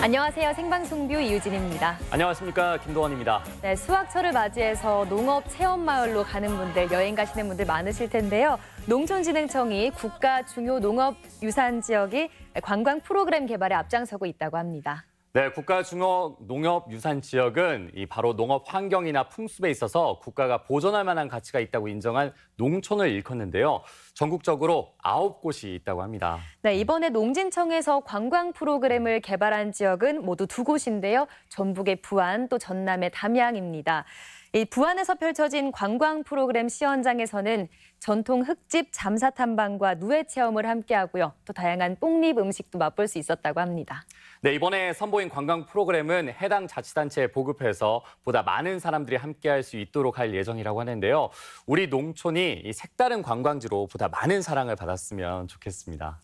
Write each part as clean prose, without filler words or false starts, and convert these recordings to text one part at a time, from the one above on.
안녕하세요. 생방송뷰 이유진입니다. 안녕하십니까. 김도원입니다. 네, 수확철을 맞이해서 농업 체험마을로 가는 분들, 여행 가시는 분들 많으실 텐데요. 농촌진흥청이 국가 중요 농업유산지역이 관광 프로그램 개발에 앞장서고 있다고 합니다. 네, 국가 중요 농업 유산 지역은 바로 농업 환경이나 풍습에 있어서 국가가 보존할 만한 가치가 있다고 인정한 농촌을 일컫는데요. 전국적으로 9곳이 있다고 합니다. 네, 이번에 농진청에서 관광 프로그램을 개발한 지역은 모두 2곳인데요. 전북의 부안, 또 전남의 담양입니다. 이 부안에서 펼쳐진 관광 프로그램 시연장에서는 전통 흙집 잠사 탐방과 누에 체험을 함께하고요. 또 다양한 뽕잎 음식도 맛볼 수 있었다고 합니다. 네, 이번에 선보인 관광 프로그램은 해당 자치단체에 보급해서 보다 많은 사람들이 함께할 수 있도록 할 예정이라고 하는데요. 우리 농촌이 이 색다른 관광지로 보다 많은 사랑을 받았으면 좋겠습니다.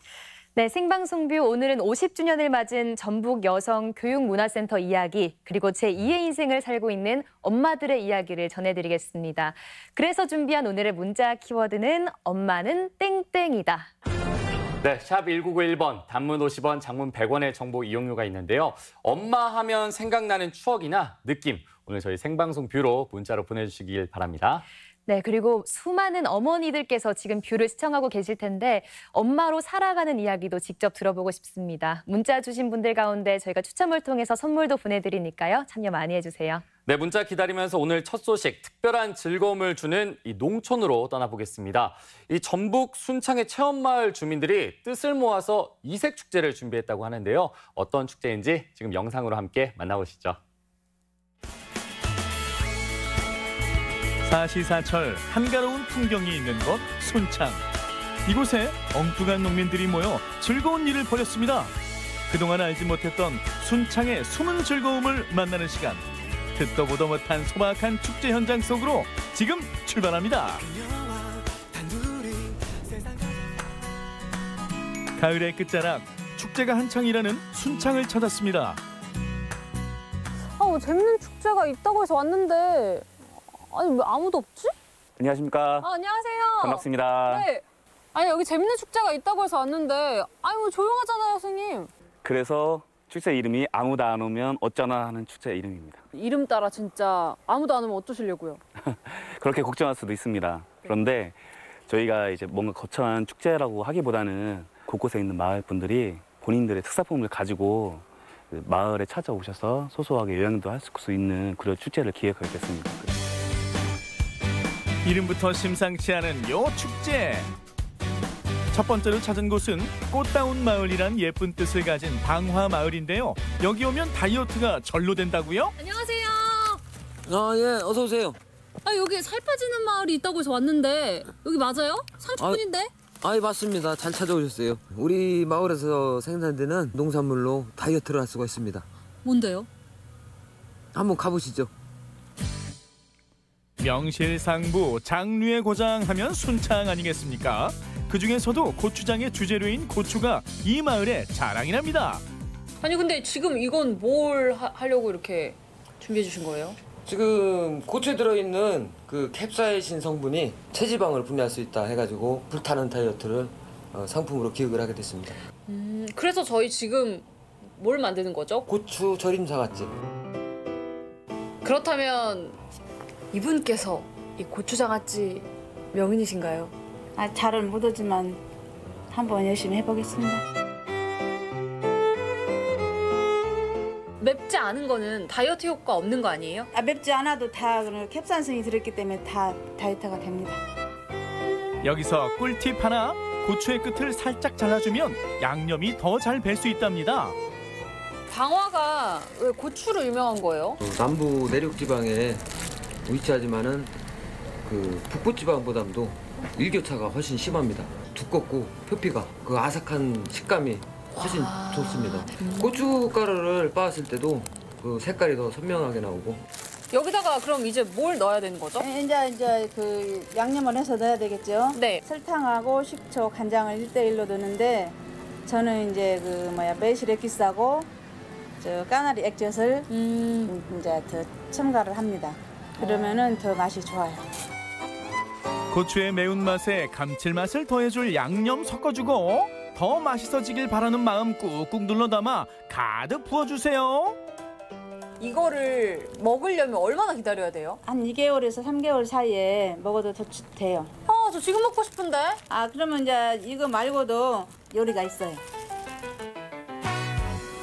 네, 생방송뷰 오늘은 50주년을 맞은 전북 여성교육문화센터 이야기, 그리고 제2의 인생을 살고 있는 엄마들의 이야기를 전해드리겠습니다. 그래서 준비한 오늘의 문자 키워드는 엄마는 땡땡이다. 네, 샵 1991번, 단문 50원, 장문 100원의 정보 이용료가 있는데요. 엄마 하면 생각나는 추억이나 느낌, 오늘 저희 생방송 뷰로 문자로 보내주시길 바랍니다. 네, 그리고 수많은 어머니들께서 지금 뷰를 시청하고 계실 텐데 엄마로 살아가는 이야기도 직접 들어보고 싶습니다. 문자 주신 분들 가운데 저희가 추첨을 통해서 선물도 보내드리니까요. 참여 많이 해주세요. 네, 문자 기다리면서 오늘 첫 소식, 특별한 즐거움을 주는 이 농촌으로 떠나보겠습니다. 이 전북 순창의 체험마을 주민들이 뜻을 모아서 이색축제를 준비했다고 하는데요. 어떤 축제인지 지금 영상으로 함께 만나보시죠. 사시사철 한가로운 풍경이 있는 곳 순창. 이곳에 엉뚱한 농민들이 모여 즐거운 일을 벌였습니다. 그동안 알지 못했던 순창의 숨은 즐거움을 만나는 시간. 듣도 보도 못한 소박한 축제 현장 속으로 지금 출발합니다. 가을의 끝자락, 축제가 한창이라는 순창을 찾았습니다. 재밌는 축제가 있다고 해서 왔는데 아니 왜 아무도 없지? 안녕하십니까. 안녕하세요. 반갑습니다. 네. 아니 여기 재밌는 축제가 있다고 해서 왔는데 아니 뭐 조용하잖아요, 선생님. 그래서 축제 이름이 아무도 안 오면 어쩌나 하는 축제 이름입니다. 이름 따라 진짜 아무도 안 오면 어쩌시려고요? 그렇게 걱정할 수도 있습니다. 그런데 저희가 이제 뭔가 거창한 축제라고 하기보다는 곳곳에 있는 마을 분들이 본인들의 특산품을 가지고 그 마을에 찾아오셔서 소소하게 여행도 할 수 있는 그런 축제를 기획하게 됐습니다. 이름부터 심상치 않은 요 축제. 첫 번째로 찾은 곳은 꽃다운 마을이란 예쁜 뜻을 가진 방화 마을인데요. 여기 오면 다이어트가 절로 된다고요? 안녕하세요. 예, 어서 오세요. 여기 살 빠지는 마을이 있다고 해서 왔는데 여기 맞아요? 상품인데? 맞습니다. 잘 찾아오셨어요. 우리 마을에서 생산되는 농산물로 다이어트를 할 수가 있습니다. 뭔데요? 한번 가보시죠. 명실상부 장류의 고장 하면 순창 아니겠습니까? 그중에서도 고추장의 주재료인 고추가 이 마을의 자랑이랍니다. 아니 근데 지금 이건 뭘 하려고 이렇게 준비해 주신 거예요? 지금 고추에 들어있는 그 캡사이신 성분이 체지방을 분해할 수 있다 해가지고 불타는 다이어트를 상품으로 기획을 하게 됐습니다. 그래서 저희 지금 뭘 만드는 거죠? 고추 절임 사과찜. 그렇다면 이분께서 이 고추장아찌 명인이신가요? 잘은 못하지만 한번 열심히 해보겠습니다. 맵지 않은 거는 다이어트 효과 없는 거 아니에요? 맵지 않아도 다 캡사이신이 들었기 때문에 다 다이어트가 됩니다. 여기서 꿀팁 하나, 고추의 끝을 살짝 잘라주면 양념이 더 잘 배 수 있답니다. 방화가 왜 고추로 유명한 거예요? 남부 내륙 지방에 위치하지만은 그 북부 지방보다도 일교차가 훨씬 심합니다. 두껍고 표피가 그 아삭한 식감이 훨씬 좋습니다. 고춧가루를 빻았을 때도 그 색깔이 더 선명하게 나오고. 여기다가 그럼 이제 뭘 넣어야 되는 거죠? 이제 그 양념을 해서 넣어야 되겠죠. 네. 설탕하고 식초, 간장을 1:1로 넣는데 저는 이제 매실 액기스하고 까나리 액젓을 이제 더 첨가를 합니다. 그러면은 더 맛이 좋아요. 고추의 매운맛에 감칠맛을 더해줄 양념 섞어주고 더 맛있어지길 바라는 마음 꾹꾹 눌러 담아 가득 부어주세요. 이거를 먹으려면 얼마나 기다려야 돼요? 한 2개월에서 3개월 사이에 먹어도 돼요. 저 지금 먹고 싶은데. 그러면 이제 이거 말고도 요리가 있어요.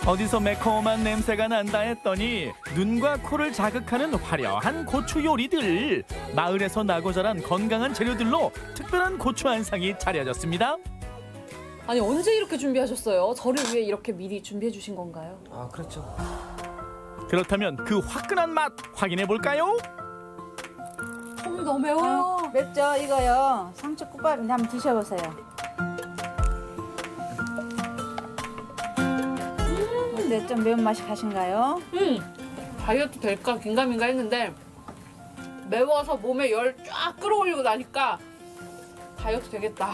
어디서 매콤한 냄새가 난다 했더니 눈과 코를 자극하는 화려한 고추 요리들. 마을에서 나고 자란 건강한 재료들로 특별한 고추 한상이 차려졌습니다. 아니 언제 이렇게 준비하셨어요? 저를 위해 이렇게 미리 준비해 주신 건가요? 그렇죠. 그렇다면 그 화끈한 맛 확인해 볼까요? 너무 매워요. 맵죠? 이거요. 상추국밥인데 한번 드셔보세요. 근데 좀 매운맛이 가신가요? 다이어트 될까 긴가민가 했는데 매워서 몸에 열 쫙 끌어올리고 나니까 다이어트 되겠다.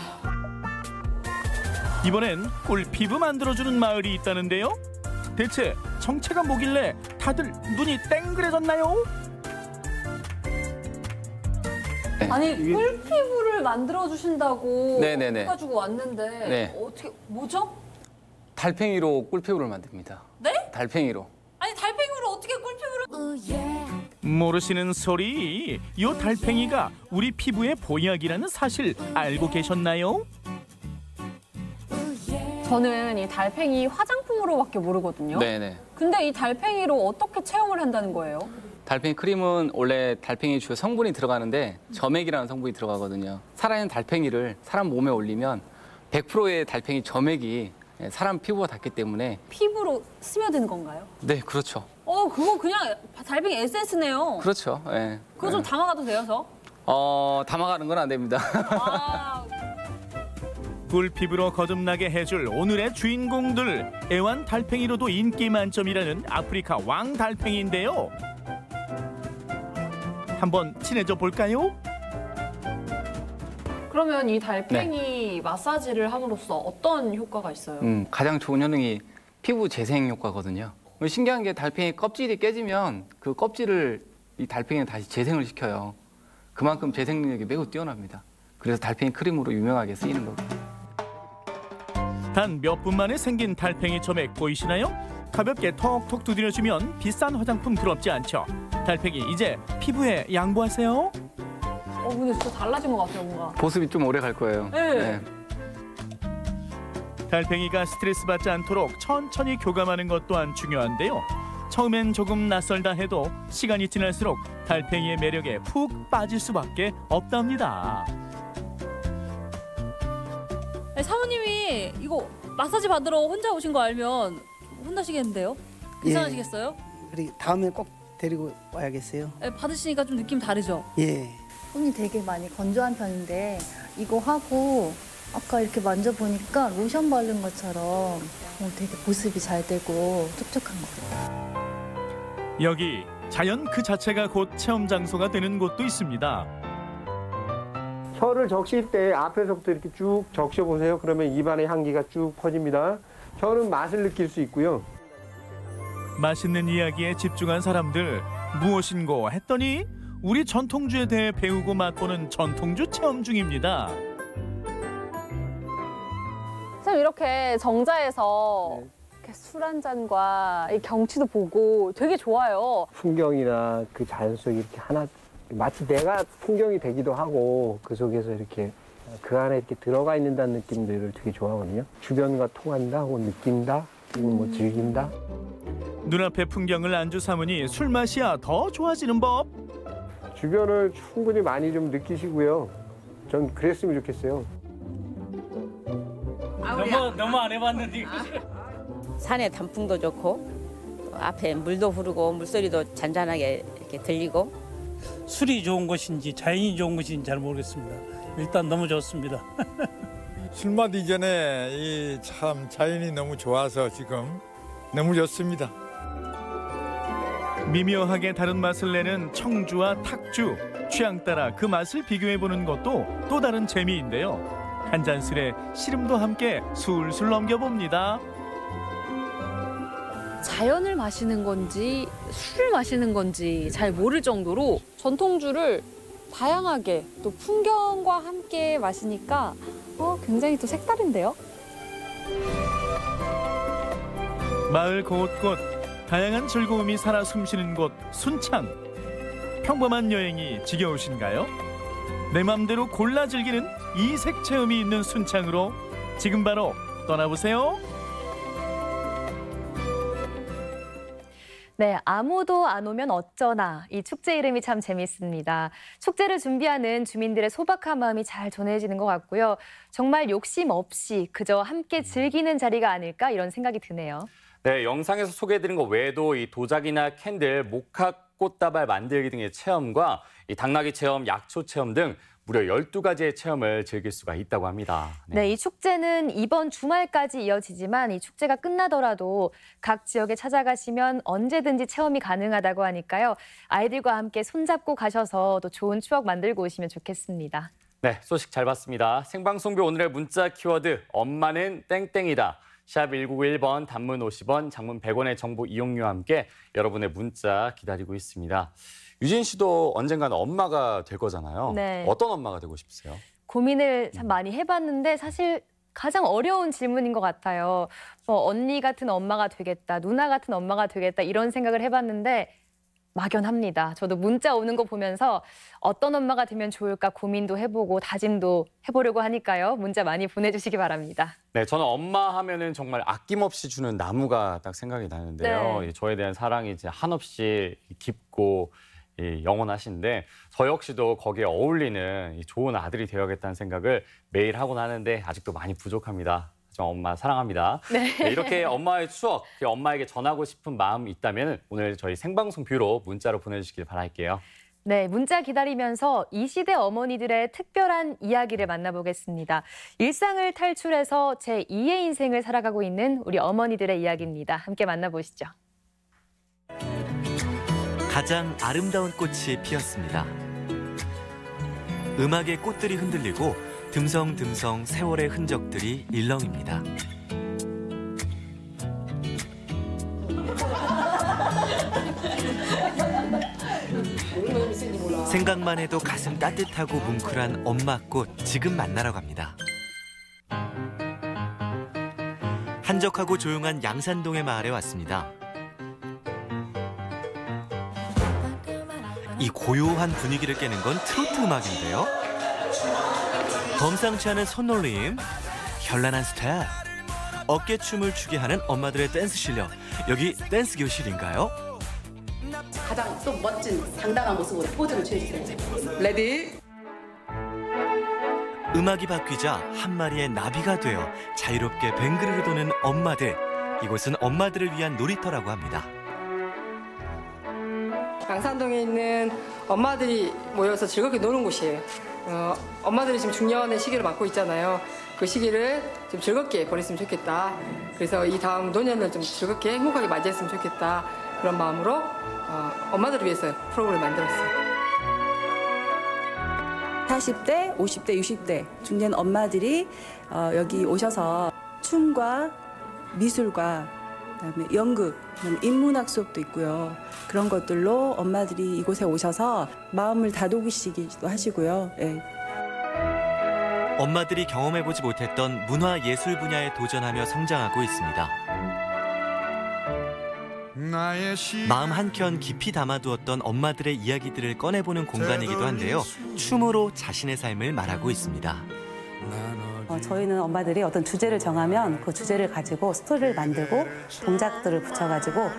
이번엔 꿀피부 만들어주는 마을이 있다는데요. 대체 정체가 뭐길래 다들 눈이 땡그레졌나요? 아니 꿀피부를 만들어 주신다고 네네네. 해가지고 왔는데 네. 어떻게 뭐죠? 달팽이로 꿀피부를 만듭니다. 네? 달팽이로. 아니 달팽이로 어떻게 꿀피부를? 모르시는 소리. 이 달팽이가 우리 피부의 보약이라는 사실 알고 계셨나요? 저는 이 달팽이 화장품으로밖에 모르거든요. 네네. 근데 이 달팽이로 어떻게 체험을 한다는 거예요? 달팽이 크림은 원래 달팽이 주요 성분이 들어가는데 점액이라는 성분이 들어가거든요. 살아있는 달팽이를 사람 몸에 올리면 100%의 달팽이 점액이 사람 피부와 닿기 때문에 피부로 스며드는 건가요? 네, 그렇죠. 그거 그냥 달팽이 에센스네요. 그렇죠. 예. 그거 좀 담아가도 돼요, 저? 담아가는 건 안 됩니다. 아, 꿀피부로 거듭나게 해줄 오늘의 주인공들. 애완 달팽이로도 인기 만점이라는 아프리카 왕 달팽이인데요. 한번 친해져 볼까요? 그러면 이 달팽이 마사지를 함으로써 어떤 효과가 있어요? 가장 좋은 효능이 피부 재생 효과거든요. 신기한 게 달팽이 껍질이 깨지면 그 껍질을 이 달팽이는 다시 재생을 시켜요. 그만큼 재생 능력이 매우 뛰어납니다. 그래서 달팽이 크림으로 유명하게 쓰이는 거고요. 단 몇 분 만에 생긴 달팽이 점액 보이시나요? 가볍게 톡톡 두드려주면 비싼 화장품 부럽지 않죠. 달팽이 이제 피부에 양보하세요. 근데 진짜 달라진 것 같아요, 뭔가. 보습이 좀 오래 갈 거예요. 네. 달팽이가 스트레스 받지 않도록 천천히 교감하는 것 또한 중요한데요. 처음엔 조금 낯설다 해도 시간이 지날수록 달팽이의 매력에 푹 빠질 수밖에 없답니다. 사모님이 이거 마사지 받으러 혼자 오신 거 알면 혼나시겠는데요? 이상하시겠어요? 그리고 다음에 꼭 데리고 와야겠어요. 받으시니까 좀 느낌 다르죠? 예. 손이 되게 많이 건조한 편인데 이거 하고 아까 이렇게 만져보니까 로션 바른 것처럼 되게 보습이 잘 되고 촉촉한 것 같아요. 여기 자연 그 자체가 곧 체험 장소가 되는 곳도 있습니다. 혀를 적실 때 앞에서부터 이렇게 쭉 적셔보세요. 그러면 입안의 향기가 쭉 퍼집니다. 혀는 맛을 느낄 수 있고요. 맛있는 이야기에 집중한 사람들 무엇인고 했더니 우리 전통주에 대해 배우고 맛보는 전통주 체험 중입니다. 참 이렇게 정자에서 이렇게 술 한 잔과 이 경치도 보고 되게 좋아요. 풍경이나 그 자연 속에 이렇게 하나 마치 내가 풍경이 되기도 하고 그 속에서 이렇게 그 안에 이렇게 들어가 있는다는 느낌들을 되게 좋아하거든요. 주변과 통한다 하고 느낀다 그리고 뭐 즐긴다. 눈앞의 풍경을 안주 삼으니 술 맛이야 더 좋아지는 법. 주변을 충분히 많이 좀 느끼시고요. 전 그랬으면 좋겠어요. 너무 안 해봤는데. 산의 단풍도 좋고 앞에 물도 흐르고 물소리도 잔잔하게 이렇게 들리고. 술이 좋은 것인지 자연이 좋은 것인지 잘 모르겠습니다. 일단 너무 좋습니다. 술맛 이전에 이 참 자연이 너무 좋아서 지금 너무 좋습니다. 미묘하게 다른 맛을 내는 청주와 탁주. 취향 따라 그 맛을 비교해보는 것도 또 다른 재미인데요. 한 잔 술에 시름도 함께 술술 넘겨봅니다. 자연을 마시는 건지 술을 마시는 건지 잘 모를 정도로 전통주를 다양하게 또 풍경과 함께 마시니까 굉장히 또 색다른데요? 마을 곳곳 다양한 즐거움이 살아 숨쉬는 곳 순창. 평범한 여행이 지겨우신가요? 내 맘대로 골라 즐기는 이색 체험이 있는 순창으로 지금 바로 떠나보세요. 네, 아무도 안 오면 어쩌나. 이 축제 이름이 참 재밌습니다. 축제를 준비하는 주민들의 소박한 마음이 잘 전해지는 것 같고요. 정말 욕심 없이 그저 함께 즐기는 자리가 아닐까 이런 생각이 드네요. 네, 영상에서 소개해드린 것 외에도 이 도자기나 캔들, 목학, 꽃다발 만들기 등의 체험과 이 당나귀 체험, 약초 체험 등 무려 12가지의 체험을 즐길 수가 있다고 합니다. 네, 이 축제는 이번 주말까지 이어지지만 이 축제가 끝나더라도 각 지역에 찾아가시면 언제든지 체험이 가능하다고 하니까요. 아이들과 함께 손잡고 가셔서 또 좋은 추억 만들고 오시면 좋겠습니다. 네, 소식 잘 봤습니다. 생방송비 오늘의 문자 키워드 엄마는 땡땡이다. 샵 1991번, 단문 50원, 장문 100원의 정보 이용료와 함께 여러분의 문자 기다리고 있습니다. 유진 씨도 언젠가는 엄마가 될 거잖아요. 네. 어떤 엄마가 되고 싶으세요? 고민을 참 많이 해봤는데 사실 가장 어려운 질문인 것 같아요. 뭐 언니 같은 엄마가 되겠다, 누나 같은 엄마가 되겠다 이런 생각을 해봤는데 막연합니다. 저도 문자 오는 거 보면서 어떤 엄마가 되면 좋을까 고민도 해보고 다짐도 해보려고 하니까요. 문자 많이 보내주시기 바랍니다. 네, 저는 엄마 하면은 정말 아낌없이 주는 나무가 딱 생각이 나는데요. 네. 저에 대한 사랑이 이제 한없이 깊고 영원하신데 저 역시도 거기에 어울리는 좋은 아들이 되어야겠다는 생각을 매일 하곤 하는데 아직도 많이 부족합니다. 저 엄마 사랑합니다. 네. 네, 이렇게 엄마의 추억, 엄마에게 전하고 싶은 마음이 있다면 오늘 저희 생방송 뷰로 문자로 보내주시길 바랄게요. 네, 문자 기다리면서 이 시대 어머니들의 특별한 이야기를 만나보겠습니다. 일상을 탈출해서 제2의 인생을 살아가고 있는 우리 어머니들의 이야기입니다. 함께 만나보시죠. 가장 아름다운 꽃이 피었습니다. 음악의 꽃들이 흔들리고 듬성듬성 세월의 흔적들이 일렁입니다. 생각만 해도 가슴 따뜻하고 뭉클한 엄마꽃 지금 만나러 갑니다. 한적하고 조용한 양산동의 마을에 왔습니다. 이 고요한 분위기를 깨는 건 트로트 음악인데요. 범상치 않은 손놀림, 현란한 스텝, 어깨춤을 추게 하는 엄마들의 댄스 실력. 여기 댄스 교실인가요? 가장 또 멋진 당당한 모습으로 포즈를 취해주세요. 레디. 음악이 바뀌자 한 마리의 나비가 되어 자유롭게 뱅그르르 도는 엄마들. 이곳은 엄마들을 위한 놀이터라고 합니다. 양산동에 있는 엄마들이 모여서 즐겁게 노는 곳이에요. 엄마들이 지금 중년의 시기를 맞고 있잖아요. 그 시기를 좀 즐겁게 보냈으면 좋겠다. 그래서 이 다음 노년을 좀 즐겁게 행복하게 맞이했으면 좋겠다. 그런 마음으로 엄마들을 위해서 프로그램을 만들었어요. 40대, 50대, 60대 중년 엄마들이 여기 오셔서 춤과 미술과 그다음에 연극, 그다음에 인문학 수업도 있고요. 그런 것들로 엄마들이 이곳에 오셔서 마음을 다독이시기도 하시고요. 예. 엄마들이 경험해보지 못했던 문화 예술 분야에 도전하며 성장하고 있습니다. 마음 한켠 깊이 담아두었던 엄마들의 이야기들을 꺼내보는 공간이기도 한데요. 춤으로 자신의 삶을 말하고 있습니다. 저희는 엄마들이 어떤 주제를 정하면 그 주제를 가지고 스토리를 만들고 동작들을 붙여가지고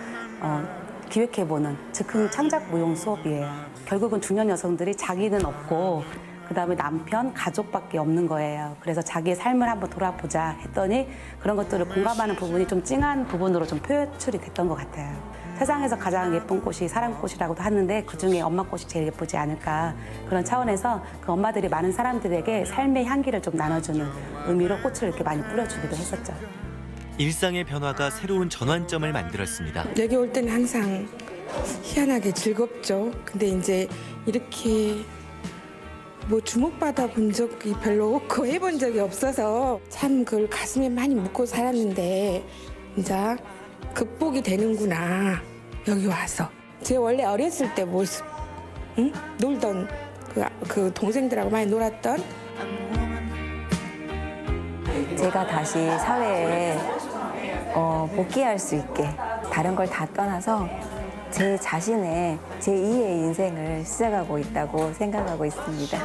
기획해보는 즉흥 창작 무용 수업이에요. 결국은 중년 여성들이 자기는 없고 그다음에 남편, 가족밖에 없는 거예요. 그래서 자기의 삶을 한번 돌아보자 했더니 그런 것들을 공감하는 부분이 좀 찡한 부분으로 좀 표출이 됐던 것 같아요. 세상에서 가장 예쁜 꽃이 사랑꽃이라고도 하는데 그중에 엄마꽃이 제일 예쁘지 않을까. 그런 차원에서 그 엄마들이 많은 사람들에게 삶의 향기를 좀 나눠주는 의미로 꽃을 이렇게 많이 뿌려주기도 했었죠. 일상의 변화가 새로운 전환점을 만들었습니다. 여기 올 때는 항상 희한하게 즐겁죠. 근데 이제 이렇게 뭐 주목받아 본 적이 별로 없고 해본 적이 없어서 참 그걸 가슴에 많이 묻고 살았는데 이제 극복이 되는구나. 여기 와서 제 원래 어렸을 때 모습, 응? 놀던 그 동생들하고 많이 놀았던 제가 다시 사회에 복귀할 수 있게 다른 걸 다 떠나서 제 자신의 제2의 인생을 시작하고 있다고 생각하고 있습니다.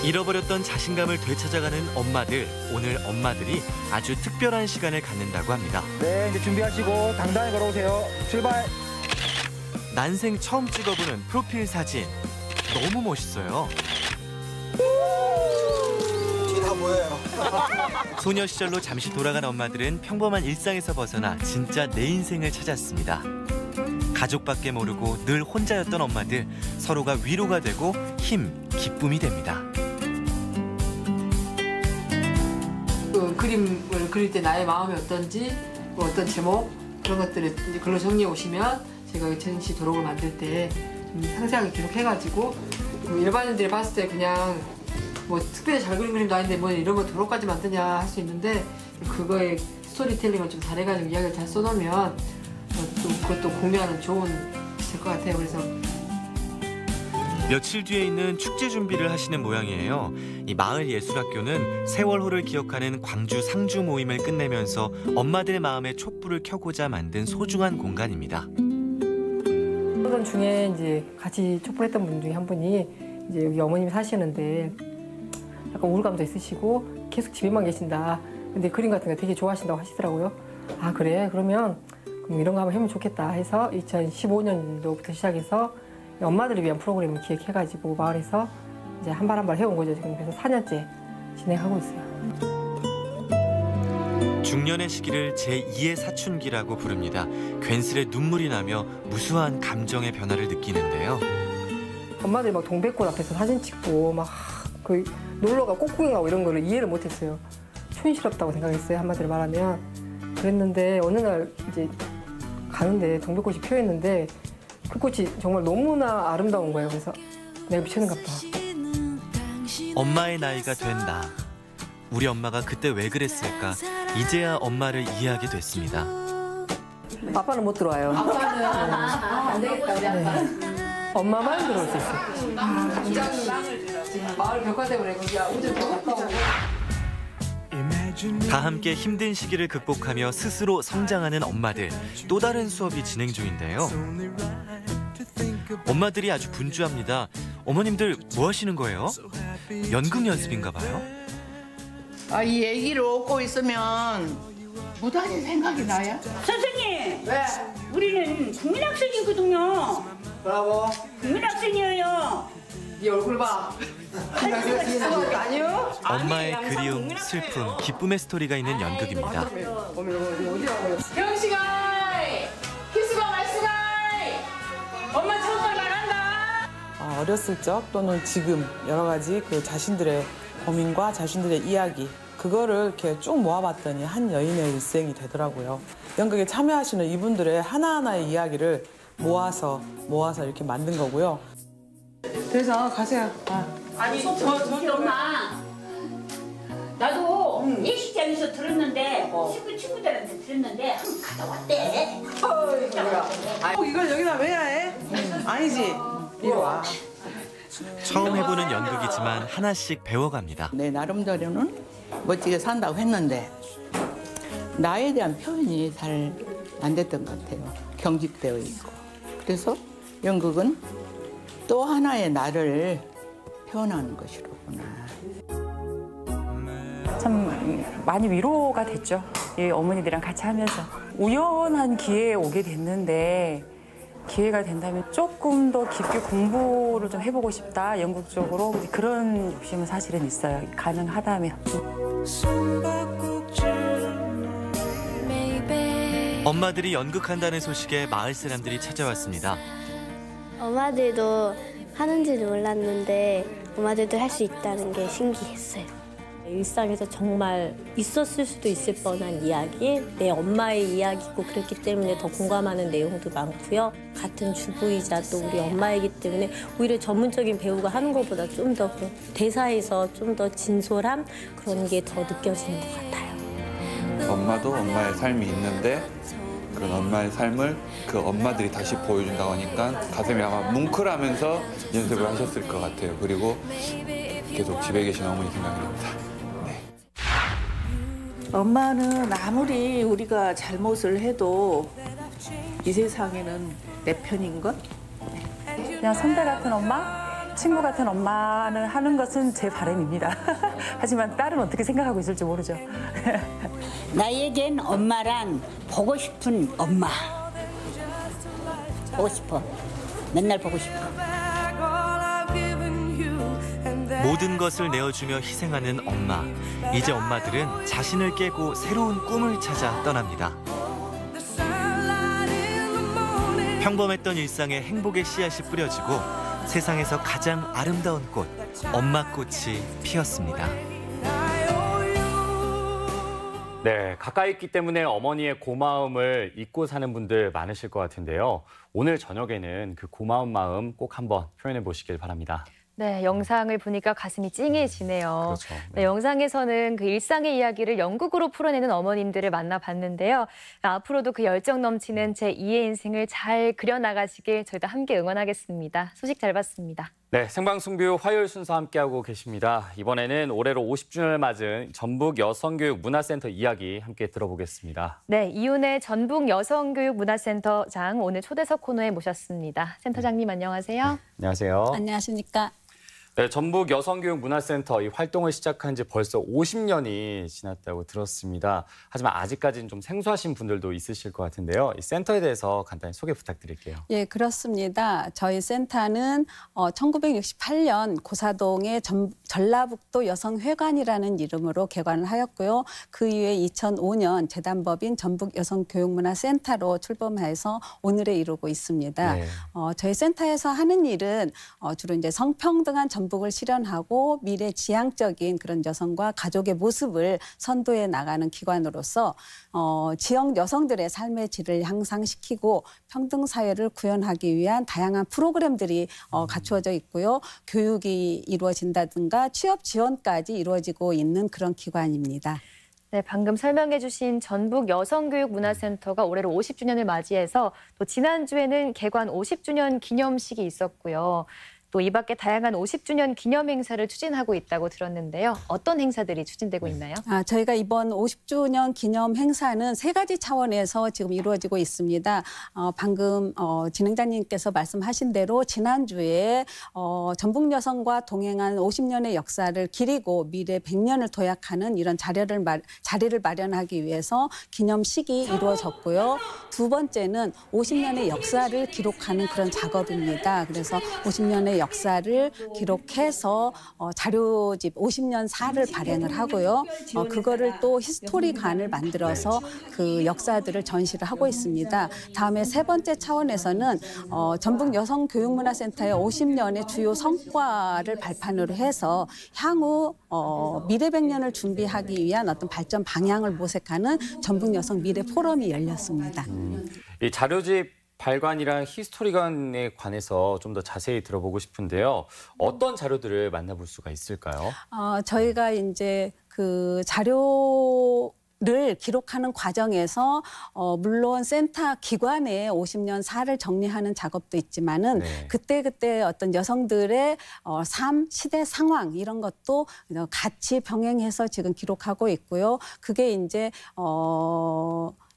잃어버렸던 자신감을 되찾아가는 엄마들. 오늘 엄마들이 아주 특별한 시간을 갖는다고 합니다. 네, 이제 준비하시고 당당히 걸어오세요. 출발! 난생 처음 찍어보는 프로필 사진. 너무 멋있어요. 다 뭐예요? 소녀 시절로 잠시 돌아간 엄마들은 평범한 일상에서 벗어나 진짜 내 인생을 찾았습니다. 가족밖에 모르고 늘 혼자였던 엄마들, 서로가 위로가 되고 힘, 기쁨이 됩니다. 그 그림을 그릴 때 나의 마음이 어떤지, 어떤 제목 그런 것들을 이제 글로 정리해 오시면 제가 전시 도록을 만들 때 좀 상세하게 기록해가지고 일반인들이 봤을 때 그냥 뭐 특별히 잘 그린 그림도 아닌데 뭐 이런 거 도록까지 만드냐 할 수 있는데 그거에 스토리텔링을 좀 잘해가지고 이야기를 잘 써놓으면 또 그것도 공유하는 좋은 될 것 같아요. 그래서 며칠 뒤에 있는 축제 준비를 하시는 모양이에요. 이 마을 예술학교는 세월호를 기억하는 광주 상주 모임을 끝내면서 엄마들 마음에 촛불을 켜고자 만든 소중한 공간입니다. 그런 중에 이제 같이 촛불했던 분 중에 한 분이 이제 여기 어머님이 사시는데 약간 우울감도 있으시고 계속 집에만 계신다. 근데 그림 같은 거 되게 좋아하신다고 하시더라고요. 아 그래? 그러면 이런 거 한번 하면 좋겠다 해서 2015년도부터 시작해서 엄마들을 위한 프로그램을 기획해가지고 마을에서 이제 한 발 한 발 해온 거죠. 지금 그래서 4년째 진행하고 있어요. 중년의 시기를 제2의 사춘기라고 부릅니다. 괜스레 눈물이 나며 무수한 감정의 변화를 느끼는데요. 엄마들이 막 동백꽃 앞에서 사진 찍고 막 그 놀러가 꽃구경 가고 이런 거를 이해를 못했어요. 촌스럽다고 생각했어요. 한마디로 말하면. 그랬는데 어느 날 이제 가는데 동백꽃이 피어있는데 그 꽃이 정말 너무나 아름다운 거예요. 그래서 내가 미쳤는가 봐. 엄마의 나이가 된 나. 우리 엄마가 그때 왜 그랬을까? 이제야 엄마를 이해하게 됐습니다. 아빠는 못 들어와요. 아빠는 안 되겠다 우리 아빠. 엄마만 들어올 수 있어요. 지금 마을 벽화 때문에 거기가 우주 가까워. 다 함께 힘든 시기를 극복하며 스스로 성장하는 엄마들. 또 다른 수업이 진행 중인데요. 엄마들이 아주 분주합니다. 어머님들 뭐 하시는 거예요? 연극 연습인가 봐요. 이 얘기를 얻고 있으면 무단히 생각이 나요? 선생님! 왜? 우리는 국민학생이거든요. 뭐라고? 국민학생이에요. 네 얼굴 봐. 아니요? 엄마의 그리움, 슬픔, 기쁨의 스토리가 있는 연극입니다. 경씨가 키스가 말수가 엄마 첫날 말한다. 어렸을 적 또는 지금 여러 가지 그 자신들의 고민과 자신들의 이야기 그거를 이렇게 쭉 모아봤더니 한 여인의 일생이 되더라고요. 연극에 참여하시는 이분들의 하나하나의 이야기를 모아서 이렇게 만든 거고요. 그래서 가세요. 아니 저기 엄마 나도 예식장에서 들었는데 친구들한테 들었는데 한번 갔다 왔대. 이걸 여기다 왜 해? 아니지. 이리 와. 처음 해보는 연극이지만 하나씩 배워갑니다. 내 나름대로는 멋지게 산다고 했는데 나에 대한 표현이 잘 안 됐던 것 같아요. 경직되어 있고. 그래서 연극은 또 하나의 나를 표현하는 것이로구나. 참 많이 위로가 됐죠. 이 어머니들이랑 같이 하면서. 우연한 기회에 오게 됐는데 기회가 된다면 조금 더 깊게 공부를 좀 해보고 싶다, 연극 쪽으로. 그런 욕심은 사실은 있어요. 가능하다면. 엄마들이 연극한다는 소식에 마을 사람들이 찾아왔습니다. 엄마들도 하는지는 몰랐는데 엄마들도 할 수 있다는 게 신기했어요. 일상에서 정말 있었을 수도 있을 뻔한 이야기, 내 엄마의 이야기고 그렇기 때문에 더 공감하는 내용도 많고요. 같은 주부이자 또 우리 엄마이기 때문에 오히려 전문적인 배우가 하는 것보다 좀 더 대사에서 좀 더 진솔함 그런 게 더 느껴지는 것 같아요. 엄마도 엄마의 삶이 있는데 그런 엄마의 삶을 그 엄마들이 다시 보여준다고 하니까 가슴이 아마 뭉클하면서 연습을 하셨을 것 같아요. 그리고 계속 집에 계신 어머니 생각이 납니다. 엄마는 아무리 우리가 잘못을 해도 이 세상에는 내 편인 것? 그냥 선배 같은 엄마, 친구 같은 엄마는 하는 것은 제 바람입니다. 하지만 딸은 어떻게 생각하고 있을지 모르죠. 나에겐 엄마란 보고 싶은 엄마. 보고 싶어. 맨날 보고 싶어. 모든 것을 내어주며 희생하는 엄마. 이제 엄마들은 자신을 깨고 새로운 꿈을 찾아 떠납니다. 평범했던 일상에 행복의 씨앗이 뿌려지고 세상에서 가장 아름다운 꽃, 엄마꽃이 피었습니다. 네, 가까이 있기 때문에 어머니의 고마움을 잊고 사는 분들 많으실 것 같은데요. 오늘 저녁에는 그 고마운 마음 꼭 한번 표현해 보시길 바랍니다. 네, 영상을 보니까 가슴이 찡해지네요. 그렇죠. 네, 영상에서는 그 일상의 이야기를 연극으로 풀어내는 어머님들을 만나봤는데요. 앞으로도 그 열정 넘치는 제2의 인생을 잘 그려나가시길 저희도 함께 응원하겠습니다. 소식 잘 봤습니다. 네, 생방송뷰 화요일 순서 함께하고 계십니다. 이번에는 올해로 50주년을 맞은 전북 여성교육문화센터 이야기 함께 들어보겠습니다. 네, 이윤의 전북 여성교육문화센터장 오늘 초대석 코너에 모셨습니다. 센터장님 안녕하세요. 안녕하세요. 안녕하십니까. 네, 전북 여성교육문화센터 이 활동을 시작한 지 벌써 50년이 지났다고 들었습니다. 하지만 아직까지는 좀 생소하신 분들도 있으실 것 같은데요. 이 센터에 대해서 간단히 소개 부탁드릴게요. 예, 그렇습니다. 저희 센터는 1968년 고사동의 전라북도 여성회관이라는 이름으로 개관을 하였고요. 그 이후에 2005년 재단법인 전북 여성교육문화센터로 출범해서 오늘에 이르고 있습니다. 네. 저희 센터에서 하는 일은 주로 이제 성평등한 전북을 실현하고 미래지향적인 그런 여성과 가족의 모습을 선도해 나가는 기관으로서 지역 여성들의 삶의 질을 향상시키고 평등 사회를 구현하기 위한 다양한 프로그램들이 갖추어져 있고요. 교육이 이루어진다든가 취업 지원까지 이루어지고 있는 그런 기관입니다. 네, 방금 설명해 주신 전북 여성교육문화센터가 올해로 50주년을 맞이해서 또 지난주에는 개관 50주년 기념식이 있었고요. 또 이 밖에 다양한 50주년 기념 행사를 추진하고 있다고 들었는데요. 어떤 행사들이 추진되고 있나요? 저희가 이번 50주년 기념 행사는 3가지 차원에서 지금 이루어지고 있습니다. 방금 진행자님께서 말씀하신 대로 지난주에 전북 여성과 동행한 50년의 역사를 기리고 미래 100년을 도약하는 이런 자리를 마련하기 위해서 기념식이 이루어졌고요. 두 번째는 50년의 역사를 기록하는 그런 작업입니다. 그래서 50년의 역사를 기록해서 자료집 50년사를 발행을 하고요. 그거를 또 히스토리관을 만들어서 그 역사들을 전시를 하고 있습니다. 다음에 세 번째 차원에서는 전북 여성교육문화센터의 50년의 주요 성과를 발판으로 해서 향후 미래 100년을 준비하기 위한 어떤 발전 방향을 모색하는 전북 여성 미래 포럼이 열렸습니다. 이 자료집 발관이랑 히스토리관에 관해서 좀 더 자세히 들어보고 싶은데요. 어떤 자료들을 만나볼 수가 있을까요? 저희가 이제 그 자료를 기록하는 과정에서 물론 센터 기관의 50년사를 정리하는 작업도 있지만은 그때그때 어떤 여성들의 삶, 시대 상황 이런 것도 같이 병행해서 지금 기록하고 있고요. 그게 이제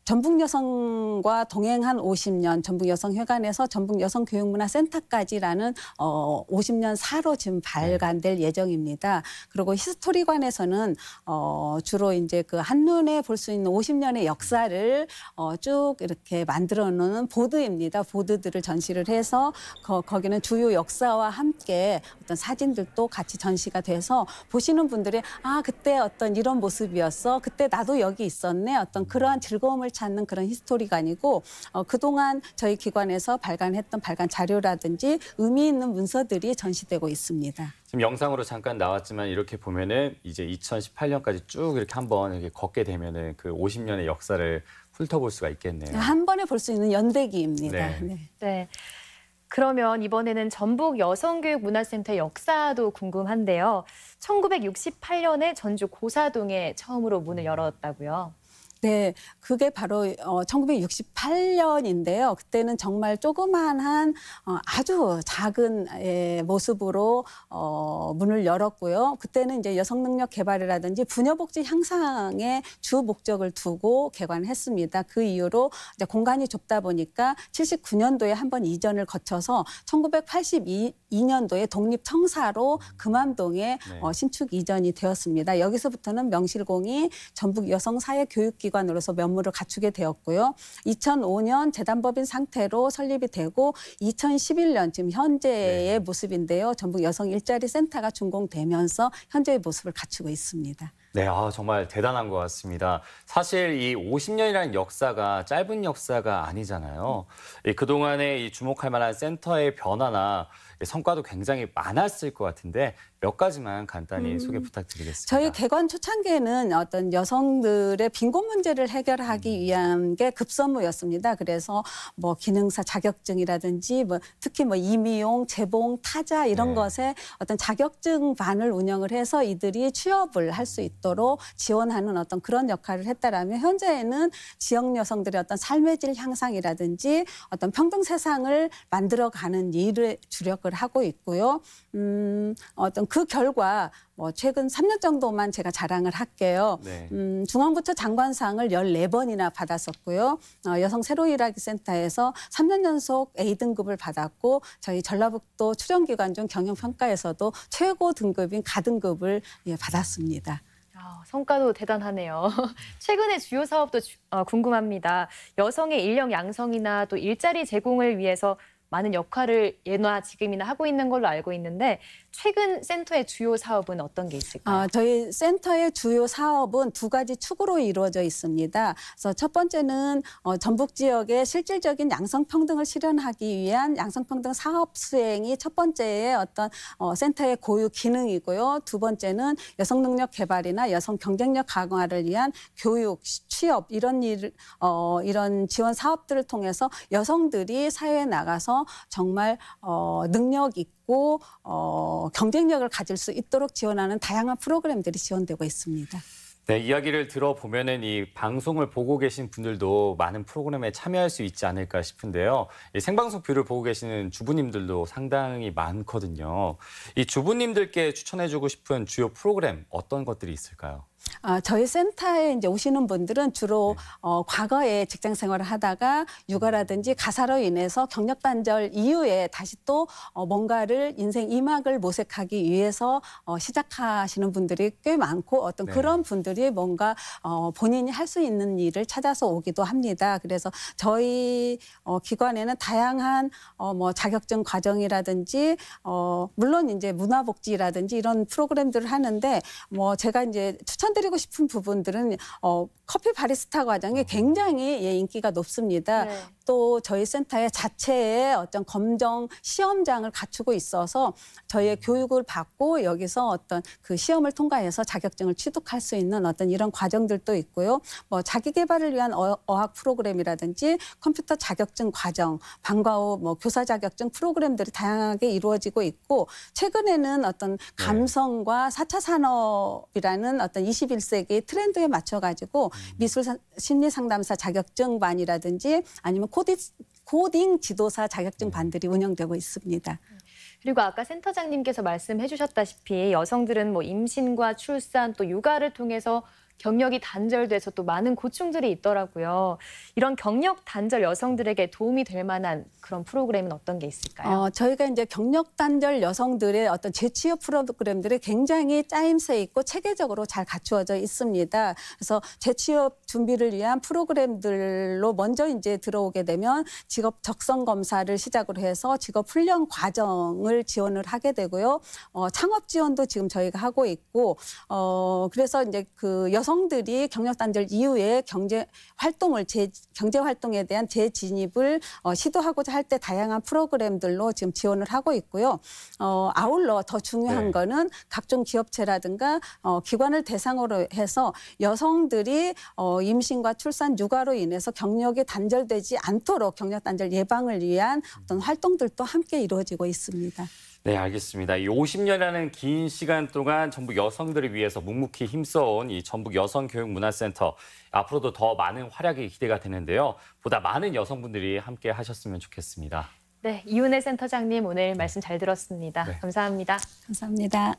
전북 여성과 동행한 50년, 전북 여성회관에서 전북 여성교육문화센터까지라는 50년사로 지금 발간될 예정입니다. 그리고 히스토리관에서는 주로 이제 그 한눈에 볼 수 있는 50년의 역사를 쭉 이렇게 만들어 놓은 보드입니다. 보드들을 전시를 해서 거기는 주요 역사와 함께 어떤 사진들도 같이 전시가 돼서 보시는 분들이 그때 어떤 이런 모습이었어. 그때 나도 여기 있었네. 어떤 그러한 즐거움을 찾는 그런 히스토리관이고 그동안 저희 기관에서 발간했던 발간 자료라든지 의미 있는 문서들이 전시되고 있습니다. 지금 영상으로 잠깐 나왔지만 이렇게 보면은 이제 2018년까지 쭉 이렇게 한번 이렇게 걷게 되면은 그 50년의 역사를 훑어볼 수가 있겠네요. 한 번에 볼 수 있는 연대기입니다. 네. 그러면 이번에는 전북 여성교육문화센터의 역사도 궁금한데요. 1968년에 전주 고사동에 처음으로 문을 열었다고요. 네, 그게 바로 1968년인데요. 그때는 정말 조그만한 아주 작은 모습으로 문을 열었고요. 그때는 이제 여성 능력 개발이라든지 부녀복지 향상에 주 목적을 두고 개관했습니다. 그 이후로 이제 공간이 좁다 보니까 79년도에 한 번 이전을 거쳐서 1982년도에 독립청사로 금암동에 신축 이전이 되었습니다. 여기서부터는 명실공히 전북 여성사회교육기관으로서 면모를 갖추게 되었고요. 2005년 재단법인 상태로 설립이 되고 2011년 지금 현재의 모습인데요. 전북 여성 일자리 센터가 준공되면서 현재의 모습을 갖추고 있습니다. 네, 정말 대단한 것 같습니다. 사실 이 50년이라는 역사가 짧은 역사가 아니잖아요. 그동안에 이 주목할 만한 센터의 변화나 성과도 굉장히 많았을 것 같은데 몇 가지만 간단히 소개 부탁드리겠습니다. 저희 개관 초창기에는 어떤 여성들의 빈곤 문제를 해결하기 위한 게 급선무였습니다. 그래서 뭐 기능사 자격증이라든지 특히 임의용, 재봉, 타자 이런 것에 어떤 자격증반을 운영을 해서 이들이 취업을 할 수 있도록 지원하는 어떤 그런 역할을 했다라면 현재에는 지역 여성들의 어떤 삶의 질 향상이라든지 어떤 평등 세상을 만들어가는 일을 주력을 하고 있고요. 어떤 그 결과 최근 3년 정도만 제가 자랑을 할게요. 중앙부처 장관상을 14번이나 받았었고요. 여성 새로 일하기 센터에서 3년 연속 A등급을 받았고 저희 전라북도 출연기관 중 경영평가에서도 최고 등급인 가등급을 받았습니다. 성과도 대단하네요. 최근의 주요 사업도 궁금합니다. 여성의 인력 양성이나 또 일자리 제공을 위해서 많은 역할을 예나 지금이나 하고 있는 걸로 알고 있는데 최근 센터의 주요 사업은 어떤 게 있을까요? 저희 센터의 주요 사업은 두 가지 축으로 이루어져 있습니다. 그래서 첫 번째는 전북 지역의 실질적인 양성평등을 실현하기 위한 양성평등 사업 수행이 첫 번째의 어떤 센터의 고유 기능이고요. 두 번째는 여성 능력 개발이나 여성 경쟁력 강화를 위한 교육, 취업 이런 이런 지원 사업들을 통해서 여성들이 사회에 나가서 정말 능력 있고 경쟁력을 가질 수 있도록 지원하는 다양한 프로그램들이 지원되고 있습니다. 네, 이야기를 들어보면은 이 방송을 보고 계신 분들도 많은 프로그램에 참여할 수 있지 않을까 싶은데요. 이 생방송 뷰를 보고 계시는 주부님들도 상당히 많거든요. 이 주부님들께 추천해주고 싶은 주요 프로그램 어떤 것들이 있을까요? 저희 센터에 이제 오시는 분들은 주로 과거에 직장 생활을 하다가 육아라든지 가사로 인해서 경력 단절 이후에 다시 또 뭔가를 인생 2막을 모색하기 위해서 시작하시는 분들이 꽤 많고 어떤 그런 분들이 뭔가 본인이 할 수 있는 일을 찾아서 오기도 합니다. 그래서 저희 기관에는 다양한 자격증 과정이라든지 물론 이제 문화복지라든지 이런 프로그램들을 하는데 제가 이제 추천드리고 싶은 부분들은 커피 바리스타 과정이 굉장히 인기가 높습니다. 또 저희 센터의 자체의 어떤 검정 시험장을 갖추고 있어서 저희의 교육을 받고 여기서 어떤 그 시험을 통과해서 자격증을 취득할 수 있는 어떤 이런 과정들도 있고요. 자기 개발을 위한 어학 프로그램이라든지 컴퓨터 자격증 과정, 방과 후 교사 자격증 프로그램들이 다양하게 이루어지고 있고 최근에는 어떤 감성과 4차 산업이라는 어떤 21세기 트렌드에 맞춰가지고 미술 심리 상담사 자격증반이라든지 아니면 코딩 지도사 자격증반들이 운영되고 있습니다. 그리고 아까 센터장님께서 말씀해 주셨다시피 여성들은 임신과 출산 또 육아를 통해서 경력이 단절돼서 또 많은 고충들이 있더라고요. 이런 경력 단절 여성들에게 도움이 될 만한 그런 프로그램은 어떤 게 있을까요? 저희가 이제 경력 단절 여성들의 어떤 재취업 프로그램들이 굉장히 짜임새 있고 체계적으로 잘 갖추어져 있습니다. 그래서 재취업 준비를 위한 프로그램들로 먼저 이제 들어오게 되면 직업 적성 검사를 시작으로 해서 직업 훈련 과정을 지원을 하게 되고요. 창업 지원도 지금 저희가 하고 있고 그래서 이제 그 여성들이 경력 단절 이후에 경제 활동에 대한 재진입을 시도하고자 할 때 다양한 프로그램들로 지금 지원을 하고 있고요. 아울러 더 중요한 거는 각종 기업체라든가 기관을 대상으로 해서 여성들이 임신과 출산, 육아로 인해서 경력이 단절되지 않도록 경력 단절 예방을 위한 어떤 활동들도 함께 이루어지고 있습니다. 네, 알겠습니다. 이 50년이라는 긴 시간 동안 전북 여성들을 위해서 묵묵히 힘써온 이 전북 여성교육문화센터 앞으로도 더 많은 활약이 기대가 되는데요. 보다 많은 여성분들이 함께 하셨으면 좋겠습니다. 네, 이윤혜 센터장님 오늘 말씀 잘 들었습니다. 네. 감사합니다. 감사합니다.